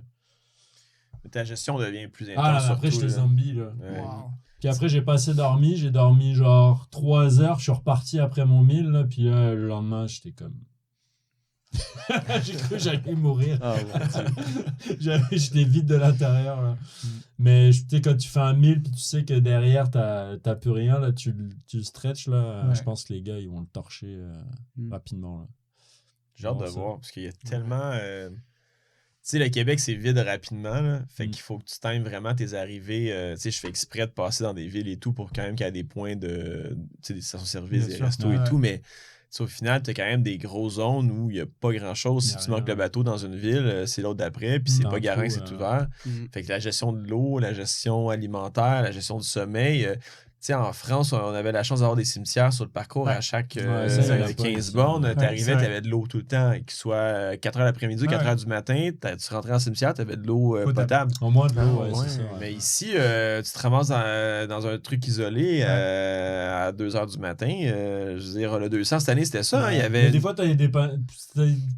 Mais ta gestion devient plus intense. Ah, là, après, surtout, j'étais là. zombie. Là. Ouais. Wow. Puis après, j'ai pas assez dormi. J'ai dormi genre 3 heures. Je suis reparti après mon 1000. Là, puis là, le lendemain, j'étais comme. J'ai cru que j'allais mourir. Ah, J'étais vide de l'intérieur. Là. Mais tu sais, quand tu fais un 1000 puis tu sais que derrière, t'as plus rien, là, tu le stretches. Là, Ouais. je pense que les gars, ils vont le torcher rapidement. Là. J'ai hâte Bon, de ça. voir parce qu'il y a tellement. Tu sais, le Québec, c'est vide rapidement. Là. Fait qu'il faut que tu times vraiment tes arrivées. Tu sais, je fais exprès de passer dans des villes et tout pour quand même qu'il y ait des points de. Tu sais, des stations-service, Bien des sûr. restos Ouais, et ouais. tout. Mais tu sais, au final, tu as quand même des grosses zones où il n'y a pas grand-chose. Y Si a tu rien. manques le bateau dans une ville, c'est l'autre d'après. Puis c'est Dans pas le garant que trou, c'est ouvert. Fait que la gestion de l'eau, la gestion alimentaire, la gestion du sommeil. Tu sais, en France, on avait la chance d'avoir des cimetières sur le parcours Ouais. à chaque Ouais, ça, ça, il y en a pas 15 ici. bornes. Ouais, T'arrivais, c'est vrai. t'avais de l'eau tout le temps, qu'il soit 4 h l'après-midi ou 4 Ouais. h du matin. Tu rentrais en cimetière, t'avais de l'eau potable. Au moins de l'eau, Ah, ouais, ouais. c'est ça. Ouais. Mais ici, tu te ramasses dans un truc isolé à 2 h du matin. Je veux dire, le 200 cette année, c'était ça. Hein, il y Mais avait. des fois, t'as du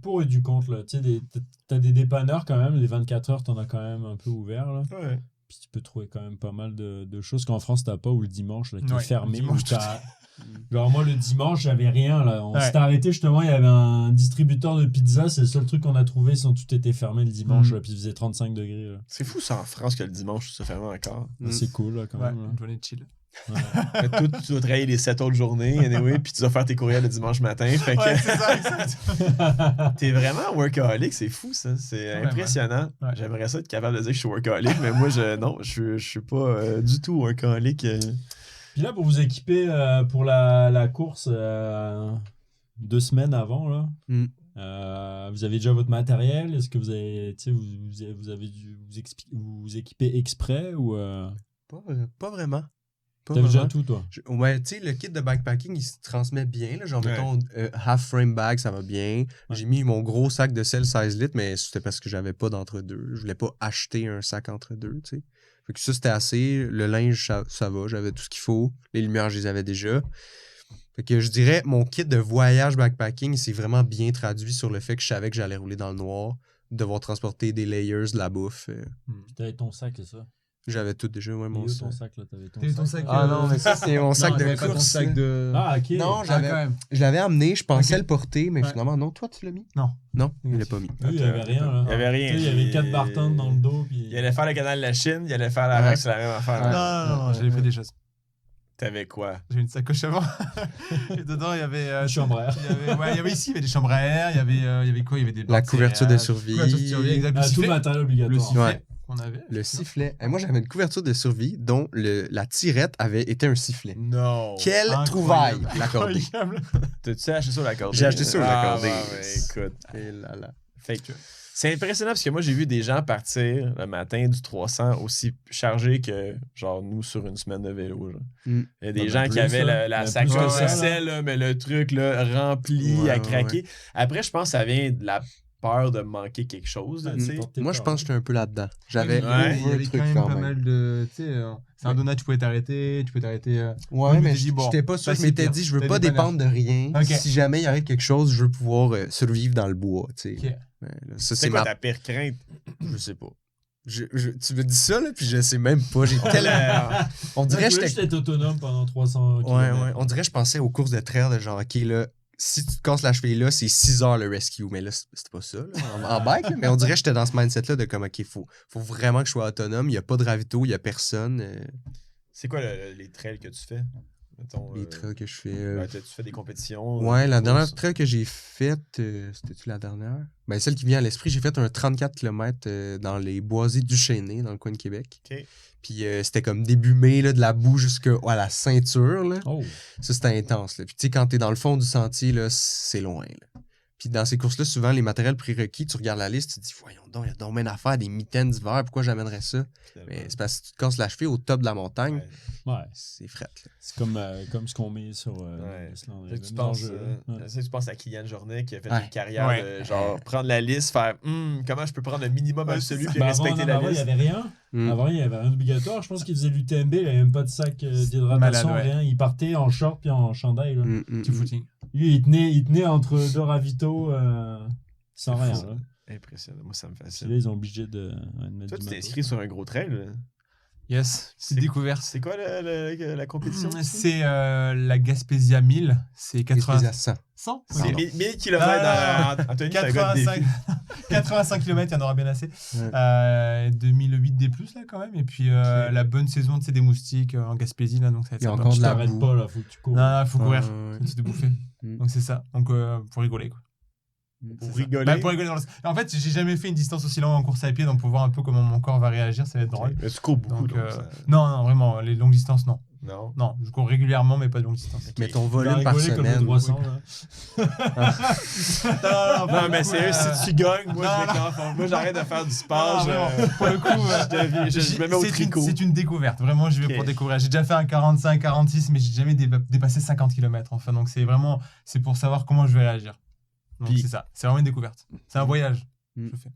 pour et du contre. Là. Tu sais, t'as des dépanneurs quand même. Les 24 heures, t'en as quand même un peu ouvert. Là. Ouais. Puis tu peux trouver quand même pas mal de choses qu'en France, t'as pas. Ou le dimanche, là, qui est Ouais, fermé. le dimanche, où t'as- Genre, moi, le dimanche, j'avais rien. Là. On Ouais. s'était arrêté justement. Il y avait un distributeur de pizza. C'est le seul truc qu'on a trouvé. Sinon, tout était fermé le dimanche. Là, puis il faisait 35 degrés. Là. C'est fou, ça, en France, que le dimanche, ça ferme encore. C'est cool, là, quand Ouais, même. Là. une journée de chill. Fait que toi, tu dois travailler les 7 autres journées, anyway, puis tu dois faire tes courriels le dimanche matin. Fait que Ouais, c'est ça, exact. t'es vraiment workaholic, c'est fou, ça. C'est Vraiment. impressionnant. Ouais. J'aimerais ça être capable de dire que je suis workaholic, mais moi, je suis pas du tout workaholic. Puis là, pour vous équiper pour la course 2 semaines avant, là, vous avez déjà votre matériel? Est-ce que vous avez, tu sais, vous avez dû vous équiper exprès ou Pas vraiment. Pas t'avais déjà vraiment. tout, toi? Ouais, tu sais, le kit de backpacking, il se transmet bien. Là, genre, Ouais. mettons, half frame bag, ça va bien. Ouais. J'ai mis mon gros sac de sel 16 litres, mais c'était parce que j'avais pas d'entre-deux. Je voulais pas acheter un sac entre-deux, tu sais. Fait que ça, c'était assez. Le linge, ça va. J'avais tout ce qu'il faut. Les lumières, je les avais déjà. Fait que je dirais, mon kit de voyage backpacking, c'est vraiment bien traduit sur le fait que je savais que j'allais rouler dans le noir, devoir transporter des layers, de la bouffe. Puis t'avais ton sac, c'est ça? J'avais tout déjà, ouais, Mais mon où ton sac. sac, là? T'avais T'avais ton sac, Ah non, mais ça, c'est mon sac Non, de t'avais pas ton course. sac là. de... Ah, ok. Non, Ah, quand même. je l'avais amené, je pensais Ok. le porter, mais Ouais. finalement, non. Toi, tu l'as mis? Non. Non, il l'a pas mis. Lui, il y avait rien, là. Il y avait rien. Tu sais, il y avait 4 Barton dans le dos. Puis... Il allait faire le canal de la Chine, il allait faire la Ouais. RAC, c'est la même affaire. Non, là. non, j'avais fait des choses. T'avais quoi? J'ai une sacoche avant. Et dedans, il y avait... Une chambre à air. Il y avait ici, il y avait des chambres à air, il y avait quoi? Il y avait des... La bancs couverture de céréales, survie. couverture de survie, exact. Ah, tout le sifflet. matériel Le obligatoire. sifflet Ouais. qu'on avait. Le sifflet. Et moi, j'avais une couverture de survie dont la tirette avait été un sifflet. Non. Quelle Incroyable. trouvaille, l'accordé. Incroyable. T'as-tu acheté ça au l'accordé? J'ai acheté ça au l'accordé. Écoute. Et là là. Fait que c'est impressionnant parce que moi, j'ai vu des gens partir le matin du 300 aussi chargés que, genre, nous sur une semaine de vélo. Genre. Mm. Il y a des Ben, gens plus, qui avaient là. la Ben, sacoche plus que ça, XL, là, mais le truc là, rempli Ouais, à ouais, craquer. Après, je pense que ça vient de la peur de manquer quelque chose. Là, tu sais. Portez Moi, je peur. pense que j'étais un peu là-dedans. J'avais Ouais, Il y un avait truc quand même quand pas même. mal de... Tu sais, c'est un donut, tu pouvais t'arrêter, Ouais, Oui, mais mais j'ai dit, bon, j'étais pas sûr. ça, Je c'est m'étais pire. dit, je veux T'as pas des dépendre de rien. Ok. Si jamais il arrive quelque chose, je veux pouvoir survivre dans le bois. Tu sais. Ok. Ouais, là, ça, C'est c'est quoi ma. ta pire crainte? Je sais pas. Tu me dis ça, là, puis je sais même pas. J'ai tellement. On Moi, dirait je que voulais j'étais. juste être autonome pendant 300 km. Ouais. On dirait que je pensais aux courses de trail de genre, OK, là, si tu te casses la cheville là, c'est 6 heures le rescue. Mais là, c'était pas ça, là, en bike. Là. Mais on dirait que j'étais dans ce mindset-là de comme, OK, faut vraiment que je sois autonome. Il n'y a pas de ravito, il n'y a personne. C'est quoi les trails que tu fais? Mettons, Les trails que je fais. tu fais des compétitions? Ouais, la dernière courses? trail que j'ai faite, c'était-tu la dernière? Ben, celle qui vient à l'esprit, j'ai fait un 34 km dans les boisés du Chêné, dans le coin de Québec. OK. Puis c'était comme début mai, là, de la boue jusqu'à la ceinture. Là. Oh. Ça, c'était intense. Là. Puis tu sais, quand t'es dans le fond du sentier, là, c'est loin. Là. Puis dans ces courses-là, souvent, les matériels prérequis, tu regardes la liste, tu te dis, voyons donc, il y a donc bien d'affaires, des mitaines d'hiver, pourquoi j'amènerais ça? Mais c'est parce que tu te casses la cheville au top de la montagne, Ouais. Ouais. c'est fret. Là. C'est comme ce qu'on met sur Ouais. l'Islande. Fait que tu penses, tu penses à Kylian Jornet qui a fait une carrière Ouais. de genre prendre la liste, faire comment je peux prendre le minimum absolu puis Ben respecter avant, la il n'y liste. avait rien. Mm. Avant, il n'y avait rien d'obligatoire. Je pense qu'il faisait l'UTMB, il n'avait même pas de sac Malade, d'hydratation, ouais. rien. Il partait en short puis en chandail. Là. Du footing. Lui, il tenait entre deux ravitaux sans C'est rien. fou, Là. Impressionnant, moi ça me Puis fascine. là, ils ont obligé de mettre Toi, du tu t'es matos. inscrit sur un gros trail. Là. Yes, c'est découverte. C'est quoi la compétition? C'est la Gaspésia 1000, c'est Et 80... c'est à 100. 100 C'est Ok. 1000 km. Anthony, c'est un gars de 85, défi. 85 km, il y en aura bien assez. Ouais. 2008 des plus là quand même. Et puis la bonne saison des moustiques en Gaspésie là, donc ça va être Il y a sympa. encore Tu de la t'arrêtes boue. pas, là, faut que tu cours. Non, non, faut courir, Ouais. faut te bouffer. Mm. Donc c'est ça. Donc pour rigoler quoi. C'est Pour ça. rigoler. Bah, pour rigoler dans en fait, j'ai jamais fait une distance aussi longue en course à pied, donc pour voir un peu comment mon corps va réagir, ça va être drôle. Mais tu cours beaucoup. Donc, donc ça- non, non, vraiment, les longues distances, non. Non. Non, je cours régulièrement, mais pas de longues distances. Mais ton Tu vas volume par rigoler comme le semaine. 300. Là. Non, mais c'est si tu gagnes, moi, Non, je vais confondre. Moi, j'arrête de faire du sport. Non, vraiment, pour le coup, je me mets au tricot. C'est une découverte. Vraiment, je vais Ok. pour découvrir. J'ai déjà fait un 45, 46, mais j'ai jamais dépassé 50 km. Enfin, donc c'est pour savoir comment je vais réagir. Donc Puis- c'est ça. C'est vraiment une découverte. C'est un voyage. Mm. Je fais.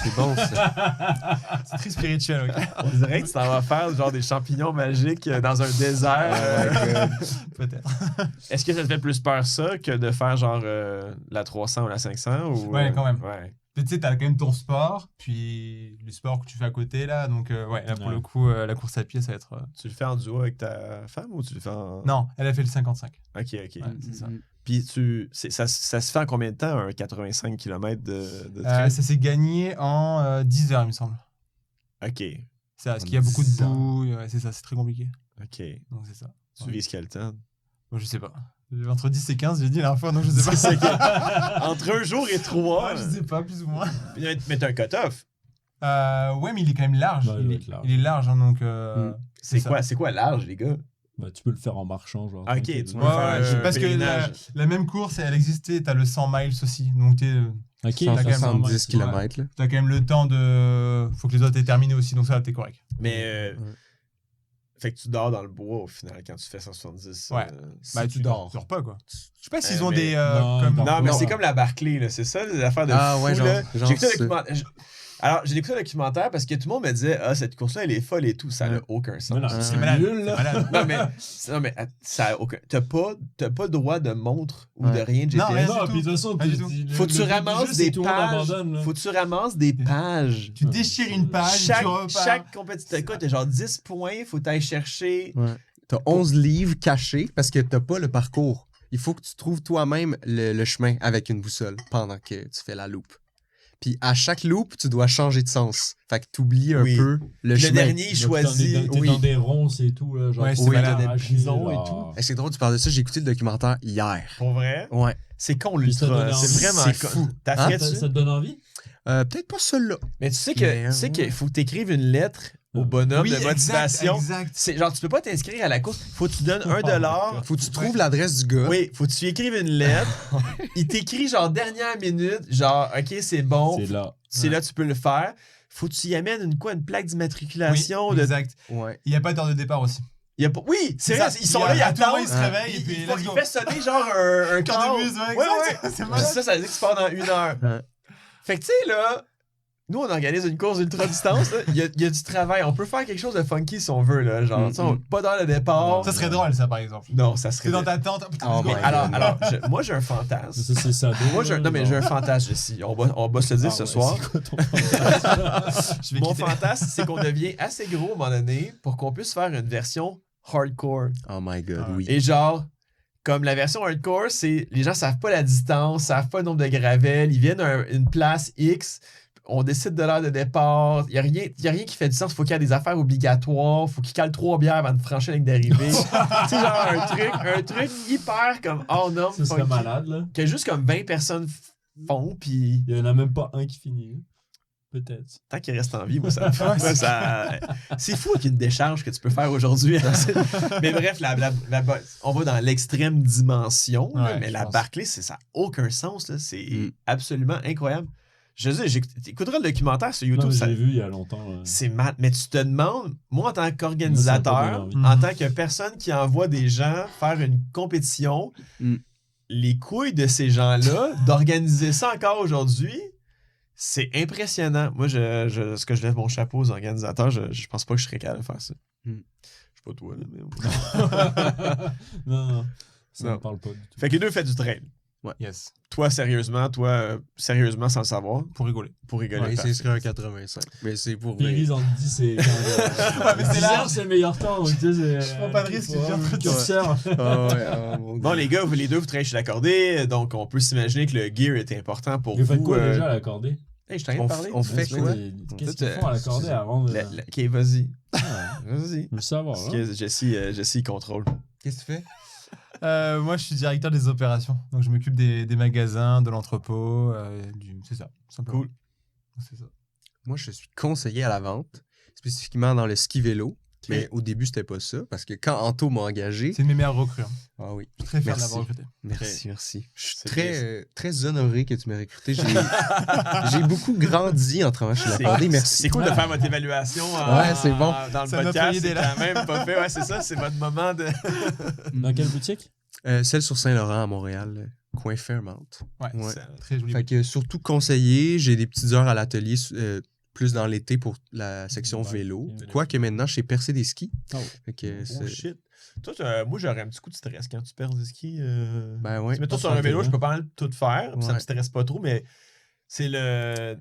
C'est bon, ça. C'est très spirituel, ok. On dirait que tu t'en vas faire genre des champignons magiques dans un désert. Peut-être. Est-ce que ça te fait plus peur ça que de faire genre la 300 ou la 500? Ou, Ouais, quand même. Ouais. Tu sais, t'as quand même ton sport, puis le sport que tu fais à côté, là. Donc, ouais, là, pour Ouais. le coup, la course à pied, ça va être. Tu le fais en duo avec ta femme ou tu le fais en... Non, elle a fait le 55. Ok, ok. Ouais, c'est ça. Puis ça se fait en combien de temps, un 85 km de trail? Ça s'est gagné en 10 heures, il me semble. Ok, C'est ça, parce En qu'il y a beaucoup 10 de heures. boue. Ouais, c'est ça, c'est très compliqué. ok. Donc, c'est ça. Tu Ouais. vises quel temps? Bon, je sais pas. Entre 10 et 15, j'ai dit la dernière fois, donc je sais pas. C'est ça. Entre un jour et 3. Ouais, je sais pas, plus ou moins. Mais t'as un cut-off. Ouais, mais il est quand même large. Ouais, il doit être large. Il est large, hein, donc. C'est quoi l'âge, les gars? Bah, tu peux le faire en marchant. Genre, Ok, tranquille. tu Ouais, peux faire ouais, un parce que pèlerinage. la même course, elle existait, t'as le 100 miles aussi. Donc Ok, quand même 170 ouais. km. Là. t'as quand même le temps de. Faut que les autres aient terminé aussi, donc ça, t'es correct. Mais, Ouais. fait que tu dors dans le bois au final quand tu fais 170. Ouais. Si Bah, tu dors. Tu dors pas, quoi. Je sais pas s'ils ont mais- des. Non, comme... ils dorment Non, mais pas. c'est comme la Barclay, là. C'est ça, les affaires de Ah, fou, ouais, genre- là. genre J'ai écouté un ça. documentaire. Alors, j'ai écouté le documentaire parce que tout le monde me disait cette course-là, elle est folle et tout. Ça n'a aucun sens. Mais non, C'est c'est malade. nul, là. C'est malade. Non, mais ça a aucun. T'as pas le droit de montre ou de Ouais. rien de Non, GPS. rien Non, du puis de tout. toute façon, Pas du tout. Faut que tu ramasses des pages. Faut Faut que tu ramasses des pages. Tu déchires une page, tu repars. Chaque compétiteur, écoute, t'as genre 10 points, faut t'aller chercher. Ouais. T'as 11 livres cachés parce que t'as pas le parcours. Il faut que tu trouves toi-même le chemin avec une boussole pendant que tu fais la loupe. Puis à chaque loop, tu dois changer de sens. Fait que t'oublies un Oui. peu le Le chemin. dernier, il choisit. T'es oui. dans des ronces et tout, là. Genre, Ouais, c'est faut malade. t'arracher, Des prisons et là. tout. Et c'est drôle, tu parles de ça. J'ai écouté le documentaire hier. Pour vrai? Ouais. C'est con, Puis ça l'ultra. donne C'est envie. vraiment C'est con. fou. T'as Hein? fait Ça, dessus? ça te donne envie? Peut-être pas celui-là. Mais tu sais Mais, qu'il faut que t'écrives une lettre au bonhomme de motivation. Exact. C'est genre, tu peux pas t'inscrire à la course. Faut que tu donnes Oh my $1. Faut que tu trouves l'adresse du gars. Oui, faut que tu lui écrives une lettre. Il t'écrit genre dernière minute, genre, OK, c'est bon. C'est là. C'est là, tu peux le faire. Faut que tu y amènes une plaque d'immatriculation. Oui, de... exact. Ouais. Il n'y a pas d'heure de départ aussi. Il y a pas... Oui, c'est C'est vrai, ça. ils sont Il y a- là, ils à tout moment, attendent. ils se réveillent et puis let's il go. fait sonner genre un Quart quart. de bus, ouais, Ouais, exact. ouais. C'est Puis malade. ça veut dire que tu pars dans 1 heure. Ouais. Fait que tu sais, là, nous, on organise une course ultra-distance. Là. Il y a du travail. On peut faire quelque chose de funky si on veut. Là. Genre, tu sais, pas d'heure de départ. Ça serait drôle, ça, par exemple. Non, ça serait... T'es dans ta tente. Putain, Oh let's go. my Mais God. alors moi, j'ai un fantasme. Ça, c'est ça. Moi, j'ai un fantasme, Jessie. On va se le dire ce soir. C'est quoi ton fantasme? Je vais Mon quitter. fantasme, c'est qu'on devient assez gros à un moment donné pour qu'on puisse faire une version hardcore. Oh my God, Ah. oui. Et genre, comme la version hardcore, c'est les gens savent pas la distance, savent pas le nombre de gravels, ils viennent à une place X, on décide de l'heure de départ, il y a rien qui fait du sens, faut qu'il y ait des affaires obligatoires, faut qu'ils calent 3 bières avant de franchir la ligne d'arrivée. Tu sais, genre un truc hyper comme hors norme, Ça serait funky, malade, là. que juste comme 20 personnes font, puis Il y en a même pas un qui finit. hein. Peut-être. tant qu'il reste en vie, moi, ça me fait. Ouais, c'est fou qu'il y ait une décharge que tu peux faire aujourd'hui. hein. Mais bref, on va dans l'extrême dimension, là, Ouais, mais je la pense. Barclay, ça n'a aucun sens. Là. C'est Mm. absolument incroyable. Je veux dire, t'écouteras le documentaire sur Non, YouTube. mais ça- j'ai vu il y a longtemps. c'est mal. Mais tu te demandes, moi, en tant Ça qu'organisateur, me donne envie. en tant que personne qui envoie des gens faire une compétition, Mm. les couilles de ces gens-là, d'organiser ça encore aujourd'hui, c'est impressionnant. Moi, ce que je lève mon chapeau aux organisateurs, je pense pas que je serais capable de faire ça. Mm. Je sais pas toi, là, mais... non, ça Non. me parle pas du tout. Fait que les deux fait du trail. Yes. Toi, sérieusement, sans le savoir, Pour rigoler. pour rigoler. Ouais, il s'est parfait. inscrit à 85. Mais c'est pour Puis vrai. Elise, entre 10 et 15 heures. Ouais, mais c'est 10 là. heures, c'est le meilleur temps. Donc, tu sais, Je prends pas de risque, faut j'ai avoir un le truc. curseur. Ah ouais, ah, mon Bon, Dieu. les gars, les deux, vous travaillez chez l'accordé, donc on peut s'imaginer que le gear est important pour Vous vous. faites quoi déjà à l'accorder? Hey, je t'en ai parlé. on fait quoi? Qu'est-ce Tout, qu'ils font à l'accorder avant de. Ok, vas-y. Ah, Vas-y. je veux savoir. Parce hein. que Jessie il contrôle. Qu'est-ce que tu fais Moi, je suis directeur des opérations. Donc, je m'occupe des magasins, de l'entrepôt. C'est ça, simplement. Cool. C'est ça. Moi, je suis conseiller à la vente, spécifiquement dans le ski vélo. Mais au début, c'était pas ça, parce que quand Anto m'a engagé. C'est une de mes meilleures recrues. hein. Ah oui. Je suis très fier de Merci. l'avoir recruté. Merci. Je suis C'est très honoré que tu m'aies recruté. J'ai beaucoup grandi en travaillant chez l'accordé. Merci. C'est cool de faire votre évaluation Ouais, c'est bon. dans le Ça m'a podcast. pris C'est idée, là. quand même pas fait. Ouais, c'est ça, c'est votre moment de. Dans quelle boutique? Celle sur Saint-Laurent à Montréal, coin Fairmount. Ouais, Ouais. c'est très joli. Fait que surtout conseiller, j'ai des petites heures à l'atelier, plus dans l'été pour la section Ouais, vélo. vélo. Quoique maintenant, je sais percer des skis. Oh. Fait que Oh c'est- shit. Toi, moi, j'aurais un petit coup de stress quand tu perds des skis. Ben ouais. Mettons pas sur un vélo, tranquille, je peux pas mal tout faire. puis Ça me Ouais. stresse pas trop, mais c'est le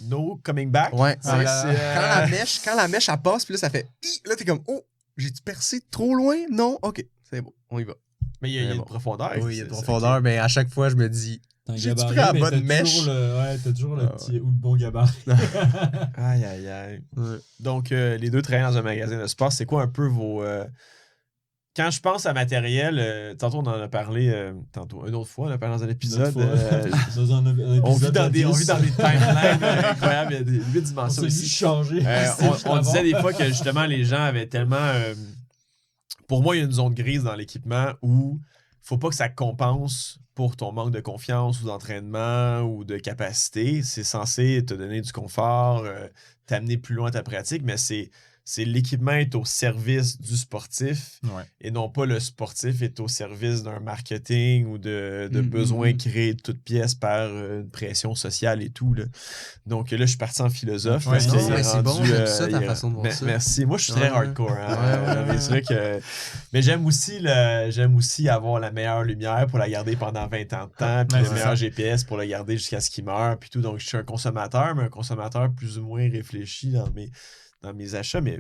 no coming back. Ouais, C'est- ouais. c'est, Quand la mèche, elle passe, puis là, ça fait... Hi! Là, t'es comme, oh, j'ai-tu percé trop loin? Non? OK, c'est bon, on y va. Mais il y a Mais une bon. profondeur. Oui, il y a de c'est- profondeur, mais à chaque fois, je me dis, T'as un J'ai-tu gabarit, pris la mais bonne t'as mèche? toujours ouais, t'as toujours le Ah, petit ou le bon gabarit. Aïe, aïe, aïe. Ouais. Donc, les deux travaillent dans un magasin de sport. C'est quoi un peu vos. Quand je pense à matériel, tantôt on en a parlé, une autre fois, on en a parlé dans un épisode. Une autre fois. Dans un épisode on vit dans des jadis. timelines incroyables, il y a des 8 On dimensions s'est vu ici. changer. On disait des fois que justement les gens avaient tellement. Pour moi, il y a une zone grise dans l'équipement où faut pas que ça compense pour ton manque de confiance ou d'entraînement ou de capacité. C'est censé te donner du confort, t'amener plus loin ta pratique, mais c'est c'est l'équipement est au service du sportif Ouais. et non pas le sportif est au service d'un marketing ou de Mm, besoins mm. créés de toutes pièces par une pression sociale et tout. Là. Donc là, je suis parti en philosophe. Ouais, parce non, qu'il est mais c'est bon, rendu, j'aime ça, ta il est- façon de voir ça. Merci. Moi, je suis très Ouais, ouais. hardcore. Hein. Ouais, Mais c'est vrai que... Mais j'aime aussi avoir la meilleure lumière pour la garder pendant 20 ans de temps, puis Ouais, le c'est meilleur ça. GPS pour le garder jusqu'à ce qu'il meure, puis tout. Donc, je suis un consommateur, mais un consommateur plus ou moins réfléchi dans mes achats. Mais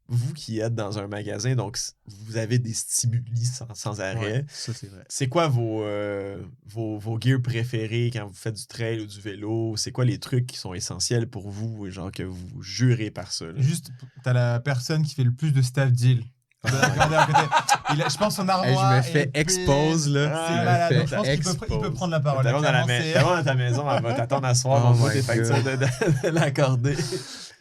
vous qui êtes dans un magasin, donc vous avez des stimuli sans arrêt. Ouais, ça, c'est vrai. C'est quoi vos gears préférés quand vous faites du trail ou du vélo? C'est quoi les trucs qui sont essentiels pour vous, genre que vous jurez par ça? Là? Juste, t'as la personne qui fait le plus de staff deal. Regardez à côté. Je pense son armoire. Hey, je me est fais pleine. expose, là. Ah, C'est ouais, malade. Je me Donc, je pense fais qu'il peut expose. prendre la parole. Ta blonde à Clairement, c'est- à ta maison, elle va t'attendre à soir, Oh on voit my tes factures de l'accorder.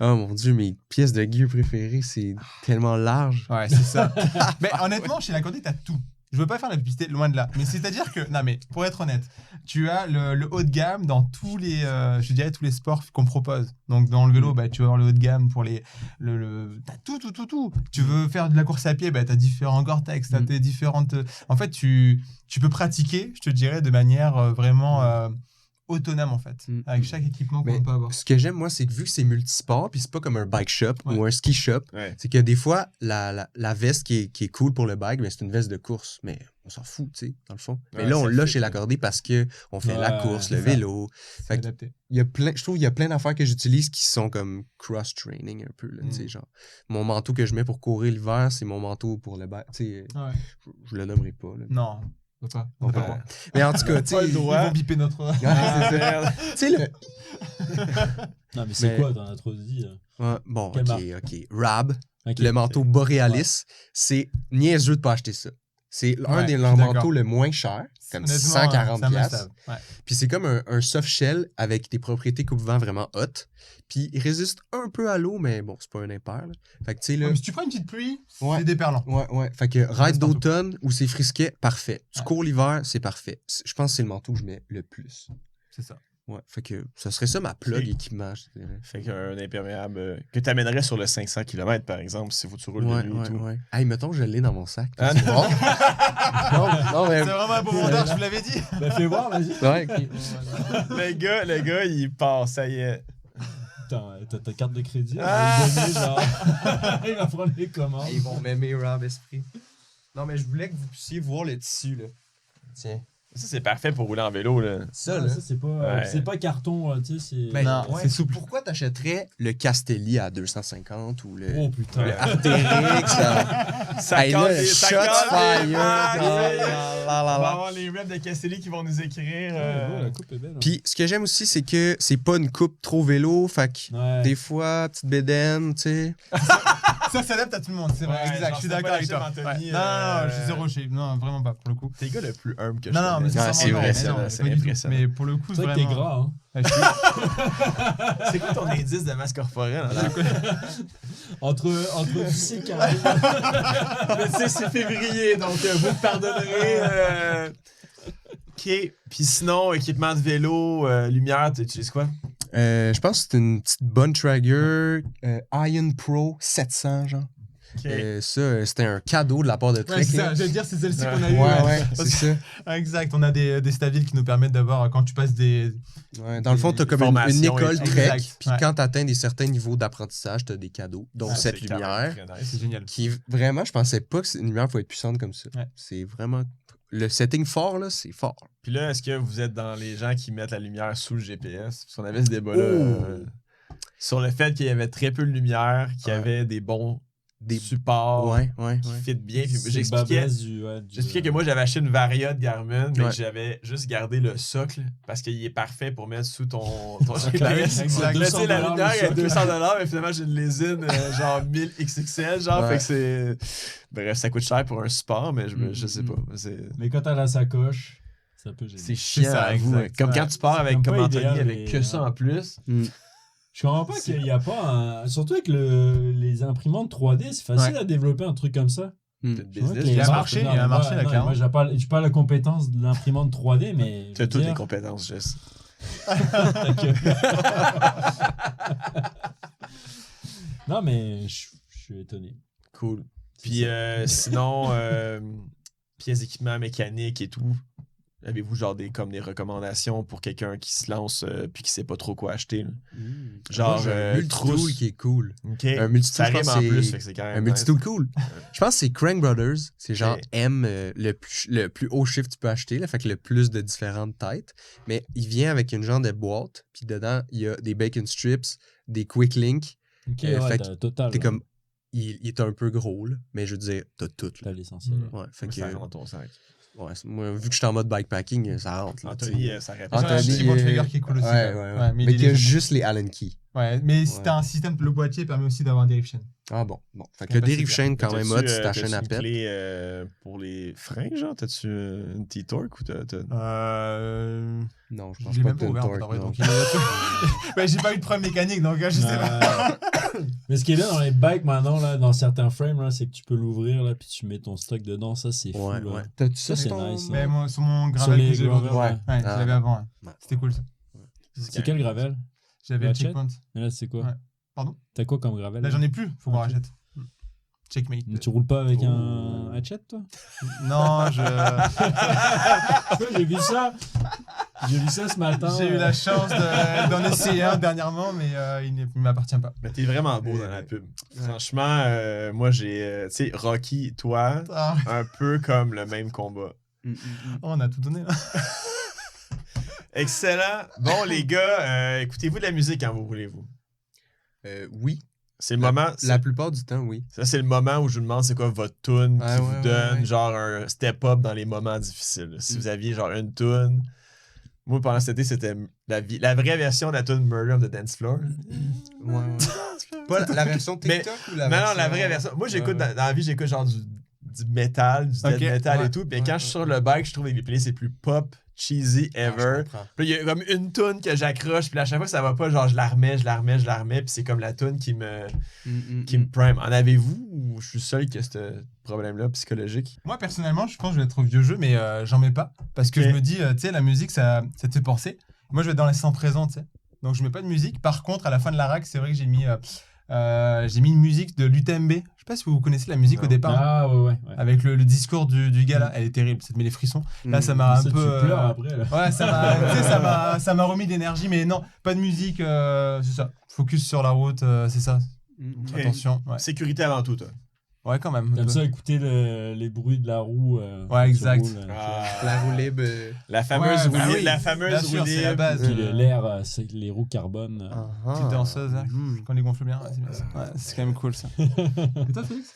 Oh mon Dieu, mes pièces de gear préférées, c'est tellement large. Ouais, c'est ça. Mais honnêtement, chez Lacoste, t'as tout. Je veux pas faire la publicité, loin de là. Mais c'est-à-dire que, non mais, pour être honnête, tu as le haut de gamme dans tous les, je dirais, tous les sports qu'on propose. Donc, dans le vélo, bah, tu vas avoir le haut de gamme pour t'as tout. Tu veux faire de la course à pied, bah, t'as différents Gore-Tex, t'as tes différentes... En fait, tu peux pratiquer, je te dirais, de manière vraiment autonome, en fait, avec chaque équipement qu'on Mais peut avoir. ce que j'aime, moi, c'est que vu que c'est multisport, puis c'est pas comme un bike shop Ouais. ou un ski shop, Ouais. c'est que des fois, la veste qui est cool pour le bike, mais c'est une veste de course. Mais on s'en fout, tu sais, dans le fond. Mais Ouais, là, on ça l'a fit, chez là. l'accordé parce qu'on fait la Ouais, course, c'est le ça. vélo. C'est Fait que adapté. je trouve qu'il y a plein d'affaires que j'utilise qui sont comme cross-training un peu, là, tu sais, genre. Mon manteau que je mets pour courir l'hiver, c'est mon manteau pour le bike. Tu sais, Ouais. je le nommerai pas, là. Non, on peut pas. On peut pas. Mais en tout cas, tu Pas le sais, droit. Ils vont biper notre... Ouais, c'est ça. Tu sais, le... Non, mais c'est Mais- quoi, t'en as trop dit? Ouais, bon, Quelle ok. Rab, Ok. le manteau Borealis, c'est niaiseux de pas acheter ça. C'est un Ouais, des je suis leurs d'accord. manteaux le moins cher, comme Honnêtement, 140 c'est un piastres. must-have. Ouais. Puis c'est comme un soft shell avec des propriétés coupe-vent vraiment hot. Puis il résiste un peu à l'eau, mais bon, c'est pas un impair. Là. Fait que tu sais, là. Ouais, mais si tu prends une petite pluie, Ouais. c'est déperlant. Ouais. Fait que ride reste partout. d'automne ou c'est frisquet, parfait. Tu Ouais. cours l'hiver, c'est parfait. Je pense que c'est le manteau que je mets le plus. C'est ça. Ouais. Fait que ça serait ça ma plug Ok. équipement, je dirais. Fait qu'un imperméable que tu amènerais sur le 500 km, par exemple, si tu roules de nuit et tout. ouais. Hey, mettons, je l'ai dans mon sac. Ah, C'est bon. non, mais. C'est vraiment un beau monteur, je vous l'avais dit. Bah, fais voir, vas-y. Ouais, ok. Le gars, il part, ça y est. Putain, t'as ta carte de crédit, Ah! il va donner, genre. Il va prendre les commandes. Ils vont m'aimer, Rob Esprit. Non, mais je voulais que vous puissiez voir le tissu, là. Tiens. Ça, c'est parfait pour rouler en vélo, là. Ça, Ah, là. ça, c'est pas, Ouais. c'est pas carton, tu sais, c'est... Ben, Non, ouais, c'est souple. Pourquoi t'achèterais le Castelli à 250 ou le, Oh putain. le Arterix Ça Hey, là, colle le les- ça Shots colle les Fire. vagues, là, ça y est. là, On là, va là. avoir les reps de Castelli qui vont nous écrire. Ouais, la coupe est belle. hein. Puis ce que j'aime aussi, c'est que c'est pas une coupe trop vélo. Fait que Ouais. des fois, petite bédaine, tu sais. Ça s'adapte à tout le monde, c'est vrai. Ouais, Exact, genre, je suis c'est d'accord pas avec la toi. chef Ouais. Anthony, Non, je suis zéro chez. Non, vraiment pas, pour le coup. T'es le gars le plus humble que je Non, non, mais connais. Ouais, c'est c'est vraiment vrai, non, ça, mais c'est pas du tout. impressionnant. Mais pour le coup, C'est vrai que t'es vraiment. gras, hein. Ouais, je suis- C'est quoi ton indice de masse corporelle? hein? Entre du C40. Mais tu sais, c'est février, donc vous me pardonnerez. OK. Puis sinon, équipement de vélo, lumière, tu utilises quoi? Je pense que c'est une petite bonne Traeger Iron Pro 700, genre. OK. Ça, c'était un cadeau de la part de Ouais, Trek. c'est ça, là. j'allais dire, c'est celle-ci qu'on a eu. Ouais, c'est ça. Exact, on a des stabiles qui nous permettent d'avoir, quand tu passes des. Ouais, dans le fond, t'as comme une Formation école et tout. Trek, Exact, puis ouais. quand t'atteins des certains niveaux d'apprentissage, t'as des cadeaux, dont Ça, cette c'est quand même lumière, très nice. C'est génial. qui vraiment, je pensais pas que une lumière pouvait être puissante comme ça. Ouais. C'est vraiment... Le setting fort, là, c'est fort. Puis là, est-ce que vous êtes dans les gens qui mettent la lumière sous le GPS? Parce qu'on avait ce débat-là sur le fait qu'il y avait très peu de lumière, qu'il y Ouais. avait des bons Des- supports Ouais. qui fit bien. Puis C'est le j'expliquais... bas-baisse du J'expliquais que moi, j'avais acheté une Varia de Garmin, mais Ouais. que j'avais juste gardé le socle parce qu'il est parfait pour mettre sous ton Clavier, GPS. exact. Là, tu sais, la 200$ lumière est à le socle. 200$, mais finalement, j'ai une lésine genre 1000 XXL, genre, Ouais. fait que c'est... Bref, ça coûte cher pour un support, mais je sais pas. Mais quand t'as la sacoche, ça peut gêner. C'est chiant, ça, à vous. exact. Comme Ouais. quand tu pars avec, comme comme pas Anthony, idéal, avec mais, que ça en plus. Je comprends pas qu'il n'y a pas un... Surtout avec les imprimantes 3D, c'est facile à développer un truc comme ça. C'est une Je vois business. qu'il Il y a des un marques- marché, non, il y a un mais marché, moi- là, non, clairement. Moi, j'ai pas la compétence de l'imprimante 3D, mais... Tu as je veux toutes les dire, compétences, Jess. Non, mais je suis étonné. Cool. C'est Puis ça. sinon, pièces d'équipement mécanique et tout. Avez-vous genre des recommandations pour quelqu'un qui se lance puis qui sait pas trop quoi acheter? Là? Genre, Moi, j'ai un multitool trousse. qui est cool. OK. Un multitool, Ça je pense rime en que plus, c'est fait que c'est quand même un nice. multitool cool. Je pense que c'est Crank Brothers. C'est genre Ok. M, le plus haut chiffre que tu peux acheter. Là, fait que le plus de différentes têtes. Mais il vient avec une genre de boîte. Puis dedans, il y a des bacon strips, des quick links. Ok, fait ouais, que total. T'es là. comme... Il est un peu gros, là, mais je veux dire, t'as tout. Là. T'as l'essentiel. Mm. Ouais, fait Ça que, rentre dans ton sac. ouais, moi, vu que je suis en mode bikepacking, ça rentre. Là, Anthony, tu sais. ça répète. J'ai un Anthony, petit bon trigger qui est cool aussi. Ouais, là. ouais. mais Mais il il y a est- juste les Allen Key. Ouais, mais si Ouais. t'as un système, le boîtier permet aussi d'avoir un derive chain. Ah bon. Fait que Ouais, le derive c'est chain, quand même, hot, si ta t'as-tu chaîne à une pète. clé pour les freins, genre? T'as-tu une T-Torque ou t'as... Non, je Je pense l'ai pas même que pas t'as ouvert, une en vrai, torque, donc non. ouais, j'ai pas eu de problème mécanique, donc je sais pas. Mais ce qui est bien dans les bikes maintenant, là, dans certains frames, là, c'est que tu peux l'ouvrir là, puis tu mets ton stock dedans. Ça, c'est fou. Ouais, là. ouais. T'as-tu ça, Ça, c'est ton- nice, Mais hein. moi, sur mon Sur gravel les que j'avais gravels, ouais, ouais. je l'avais avant. Ouais. Ouais. C'était cool ça. C'est quel gravel? J'avais le Ratchet? checkpoint. Mais là, c'est quoi? Ouais. Pardon? T'as quoi comme gravel? Là, j'en ai plus, faut qu'on Ok. rachète. Checkmate. Mais tu roules pas avec Oh. un hatchet, toi? Non, je. J'ai vu ça. J'ai vu ça ce matin. J'ai eu la chance d'en essayer un dernièrement, mais il ne m'appartient pas. Mais t'es vraiment beau dans la pub. Franchement, moi, j'ai... tu sais, Rocky, toi, Ah, un peu comme le même combat. on a tout donné là. Excellent. Bon, les gars, écoutez-vous de la musique quand vous voulez, vous? Oui. C'est le moment... La plupart du temps, oui. Ça, c'est le moment où je vous demande c'est quoi votre tune Ouais, qui ouais, vous ouais, donne ouais. genre un step-up dans les moments difficiles. Si vous aviez genre une tune... Moi, pendant cet été, c'était la vraie version de la tune Murder on the Dance Floor. Ouais, ouais. Pas la version TikTok ou la Non, version... non, la vraie version. Moi, j'écoute, Ouais, ouais. dans la vie, j'écoute genre du metal, du Ok, death metal ouais, et tout. Puis ouais, quand ouais. je suis sur le bike, je trouve que les playlists les plus pop, cheesy Ah, je ever. comprends. Puis là, il y a comme une tune que j'accroche, puis à chaque fois que ça va pas, genre je la remets, puis c'est comme la tune qui me prime. En avez-vous ou je suis seul qui a ce problème-là psychologique? Moi, personnellement, je pense que je vais être trop vieux jeu, mais j'en mets pas. Parce que Ok. je me dis, tu sais, la musique, ça te fait penser. Moi, je vais être dans l'instant présent, tu sais. Donc, je mets pas de musique. Par contre, à la fin de la rack, c'est vrai que j'ai mis une musique de l'UTMB. Je sais pas si vous connaissez la musique Non. au départ. Ah, ouais. Avec le discours du gars là, elle est terrible, ça te met les frissons. Là, ça m'a un Ça, peu. tu pleures après, là. Ouais, tu sais, ça m'a remis d'énergie, mais non, pas de musique, c'est ça. Focus sur la route, c'est ça. Ok. Attention, ouais. Sécurité avant tout, toi. Ouais, quand même. un T'aimes peu. ça écouter les bruits de la roue. Ouais, exact. La roue libre. La fameuse Ouais, bah roue oui, la fameuse bien sûr, roue c'est la libre. base. Puis l'air, c'est les roues carbone. Petite danseuse, hein, Mhm. qu'on les gonfle bien. Ouais, c'est bien ça. Ouais, c'est quand même cool ça. Et toi, Félix?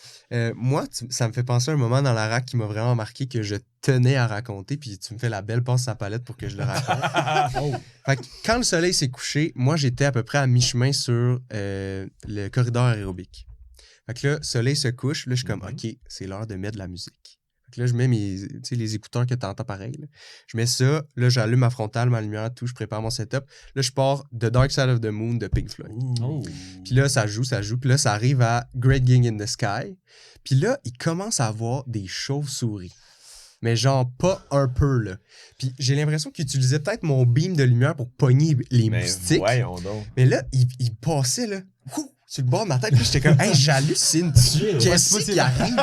Moi, ça me fait penser à un moment dans la rack qui m'a vraiment marqué que je tenais à raconter, puis tu me fais la belle passe à palette pour que je le raconte. Fait que quand le soleil s'est couché, moi, j'étais à peu près à mi-chemin sur le corridor aérobique. Fait que là, le soleil se couche, là, je suis comme, OK, c'est l'heure de mettre de la musique. Fait que là, je mets les écouteurs que t'entends pareil. Là. Je mets ça, là, j'allume ma frontale, ma lumière, tout, je prépare mon setup. Là, je pars de Dark Side of the Moon de Pink Floyd. Oh. Puis là, ça joue. Puis là, ça arrive à Great Gig in the Sky. Puis là, il commence à avoir des chauves-souris. Mais genre, pas un peu, là. Puis j'ai l'impression qu'il utilisait peut-être mon beam de lumière pour pogner les Mais moustiques. voyons donc. Mais là, il passait, là, sur le bord de ma tête. Puis j'étais comme, hey, j'hallucine. Qu'est-ce qui arrive?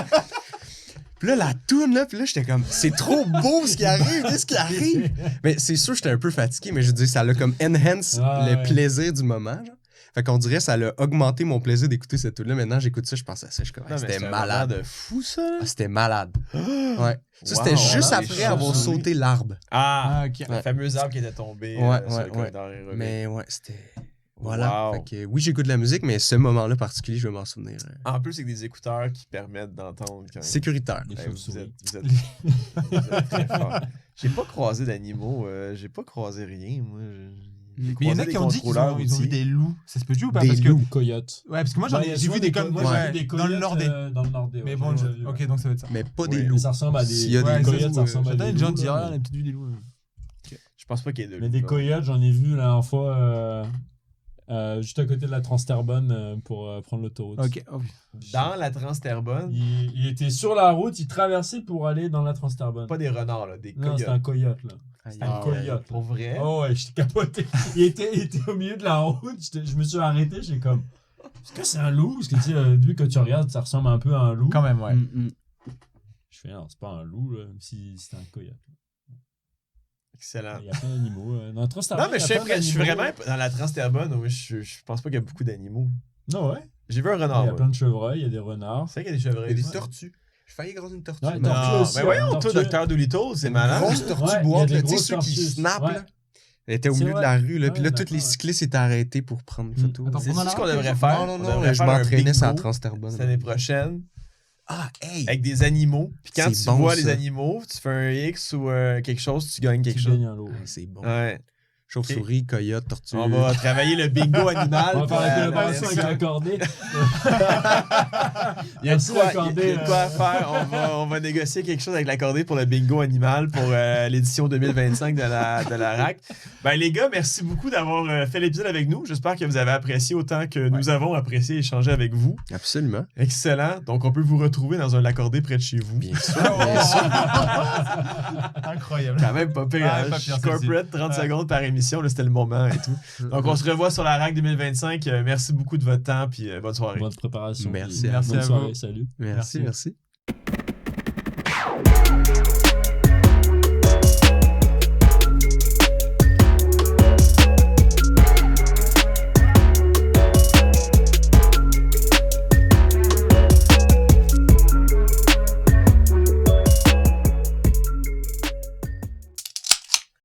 Puis là, la toune, là, puis là, j'étais comme, c'est trop beau ce qui arrive, qu'est-ce qui arrive? Mais c'est sûr, j'étais un peu fatigué, mais je veux dire, ça l'a comme enhance le plaisir du moment, genre. Fait qu'on dirait, ça l'a augmenté mon plaisir d'écouter cette tune-là. Maintenant, j'écoute ça, je pense à ça, je suis comme, Non, mais c'était c'est un malade. moment de fou, ça. là. Ah, c'était malade. Ouais. Ça, Wow, c'était juste des après avoir chauves-souris. sauté l'arbre. Ah, ok. la fameuse arbre qui était tombée Ouais, sur ouais, le ouais. corridor aérobique. Mais ouais, c'était... Voilà. Wow. Fait que, oui, j'écoute de la musique, mais ce moment-là particulier, je vais m'en souvenir. En plus, c'est des écouteurs qui permettent d'entendre quand même. Sécuritaire. Les Hey, vous chauves-souris. vous êtes très fort. J'ai pas croisé d'animaux, j'ai pas croisé rien, moi. J'ai Mais il y en croisé a des qui ont dit qu'ils contrôleurs ont vu aussi. des loups. Ça se peut ou pas? Des Parce que... loups. Coyote. Ouais, parce que moi, Ouais, il y a j'ai vu souvent des comme. moi, Ouais, j'ai vu des dans le coyotes, Nordais. dans le Nordais. Mais ouais, bon, j'ai déjà vu, ouais. ok, donc ça va être ça. Mais pas Oui. des Mais loups. ça ressemble à des. S'il y a des Ouais, loups, coyotes, ça ressemble à J'entends des les gens loups, dire, là, ah, on a peut-être vu des loups. Je pense pas qu'il y ait de Mais loups, des là. coyotes, j'en ai vu la dernière fois juste à côté de la Transterbonne pour prendre l'autoroute. Ok. Oh, Dans la Transterbonne, Il était sur la route, il traversait pour aller dans la Transterbonne. pas des renards, là, des Non, c'était coyotes. un coyote, là. Aïe, un aïe, coyote. aïe. Pour vrai? Oh ouais, j'étais capoté. Il était au milieu de la route, je me suis arrêté, j'étais comme... Est-ce que c'est un loup? Parce que tu sais, lui, quand tu regardes, ça ressemble un peu à un loup. Quand même, ouais. Je fais, non, c'est pas un loup, là, même si c'est un coyote. Excellent. Il y a plein d'animaux. Dans Trans-Terrebonne, Non, mais il y a plein je suis d'animaux. vraiment dans la Trans-Terrebonne. Oui, je pense pas qu'il y a beaucoup d'animaux. Non, ouais. J'ai vu un Il y renard. a moi. plein de chevreuils, il y a des renards. C'est vrai qu'il y a des Il y chevreuils. a des Ouais. tortues. J'ai failli écraser une tortue. Ouais, mais- tortue Non, aussi, mais ouais, voyons, tortue. toi, Docteur Dolittle, c'est Une malade. grosse tortue Ouais, il y a boîte, des là, tu sais, grosses ceux qui tortues. snappent, Ouais. là. Elle était au C'est milieu de vrai. la rue, là. Puis là, Ouais, tous les d'accord. cyclistes étaient arrêtés pour prendre une photo. Attends, C'est on en a ce qu'on un devrait quelque faire. Non, On non, devrait je faire un m'entraînais sur la bingo Trans-Terrebonne. l'année prochaine Ah, hey! avec des animaux. Puis quand C'est tu bon, vois ça. les animaux, tu fais un X ou quelque chose, tu gagnes quelque Tu chose. gagnes un lot. Hey, c'est bon. Ouais. Chauve-souris, coyote, tortue. On va travailler le bingo animal. On va faire la collaboration avec version. l'accordé. Il y a de Merci, quoi, l'accordé, il y a de quoi à faire. On va négocier quelque chose avec l'accordé pour le bingo animal pour l'édition 2025 de la RAC. Ben, les gars, merci beaucoup d'avoir fait l'épisode avec nous. J'espère que vous avez apprécié autant que nous avons apprécié échanger avec vous. Absolument. Excellent. Donc, on peut vous retrouver dans un accordé près de chez vous. Bien sûr, bien sûr. Incroyable. Quand même pas pire. Ouais, hein? pas pire, Corporate, 30 Ouais. secondes par émission. Là, c'était le moment et tout. Donc, on se revoit sur la RAC 2025. Merci beaucoup de votre temps puis bonne soirée. Bonne préparation. Merci puis à bonne vous. soirée. Salut. Merci, Merci. merci.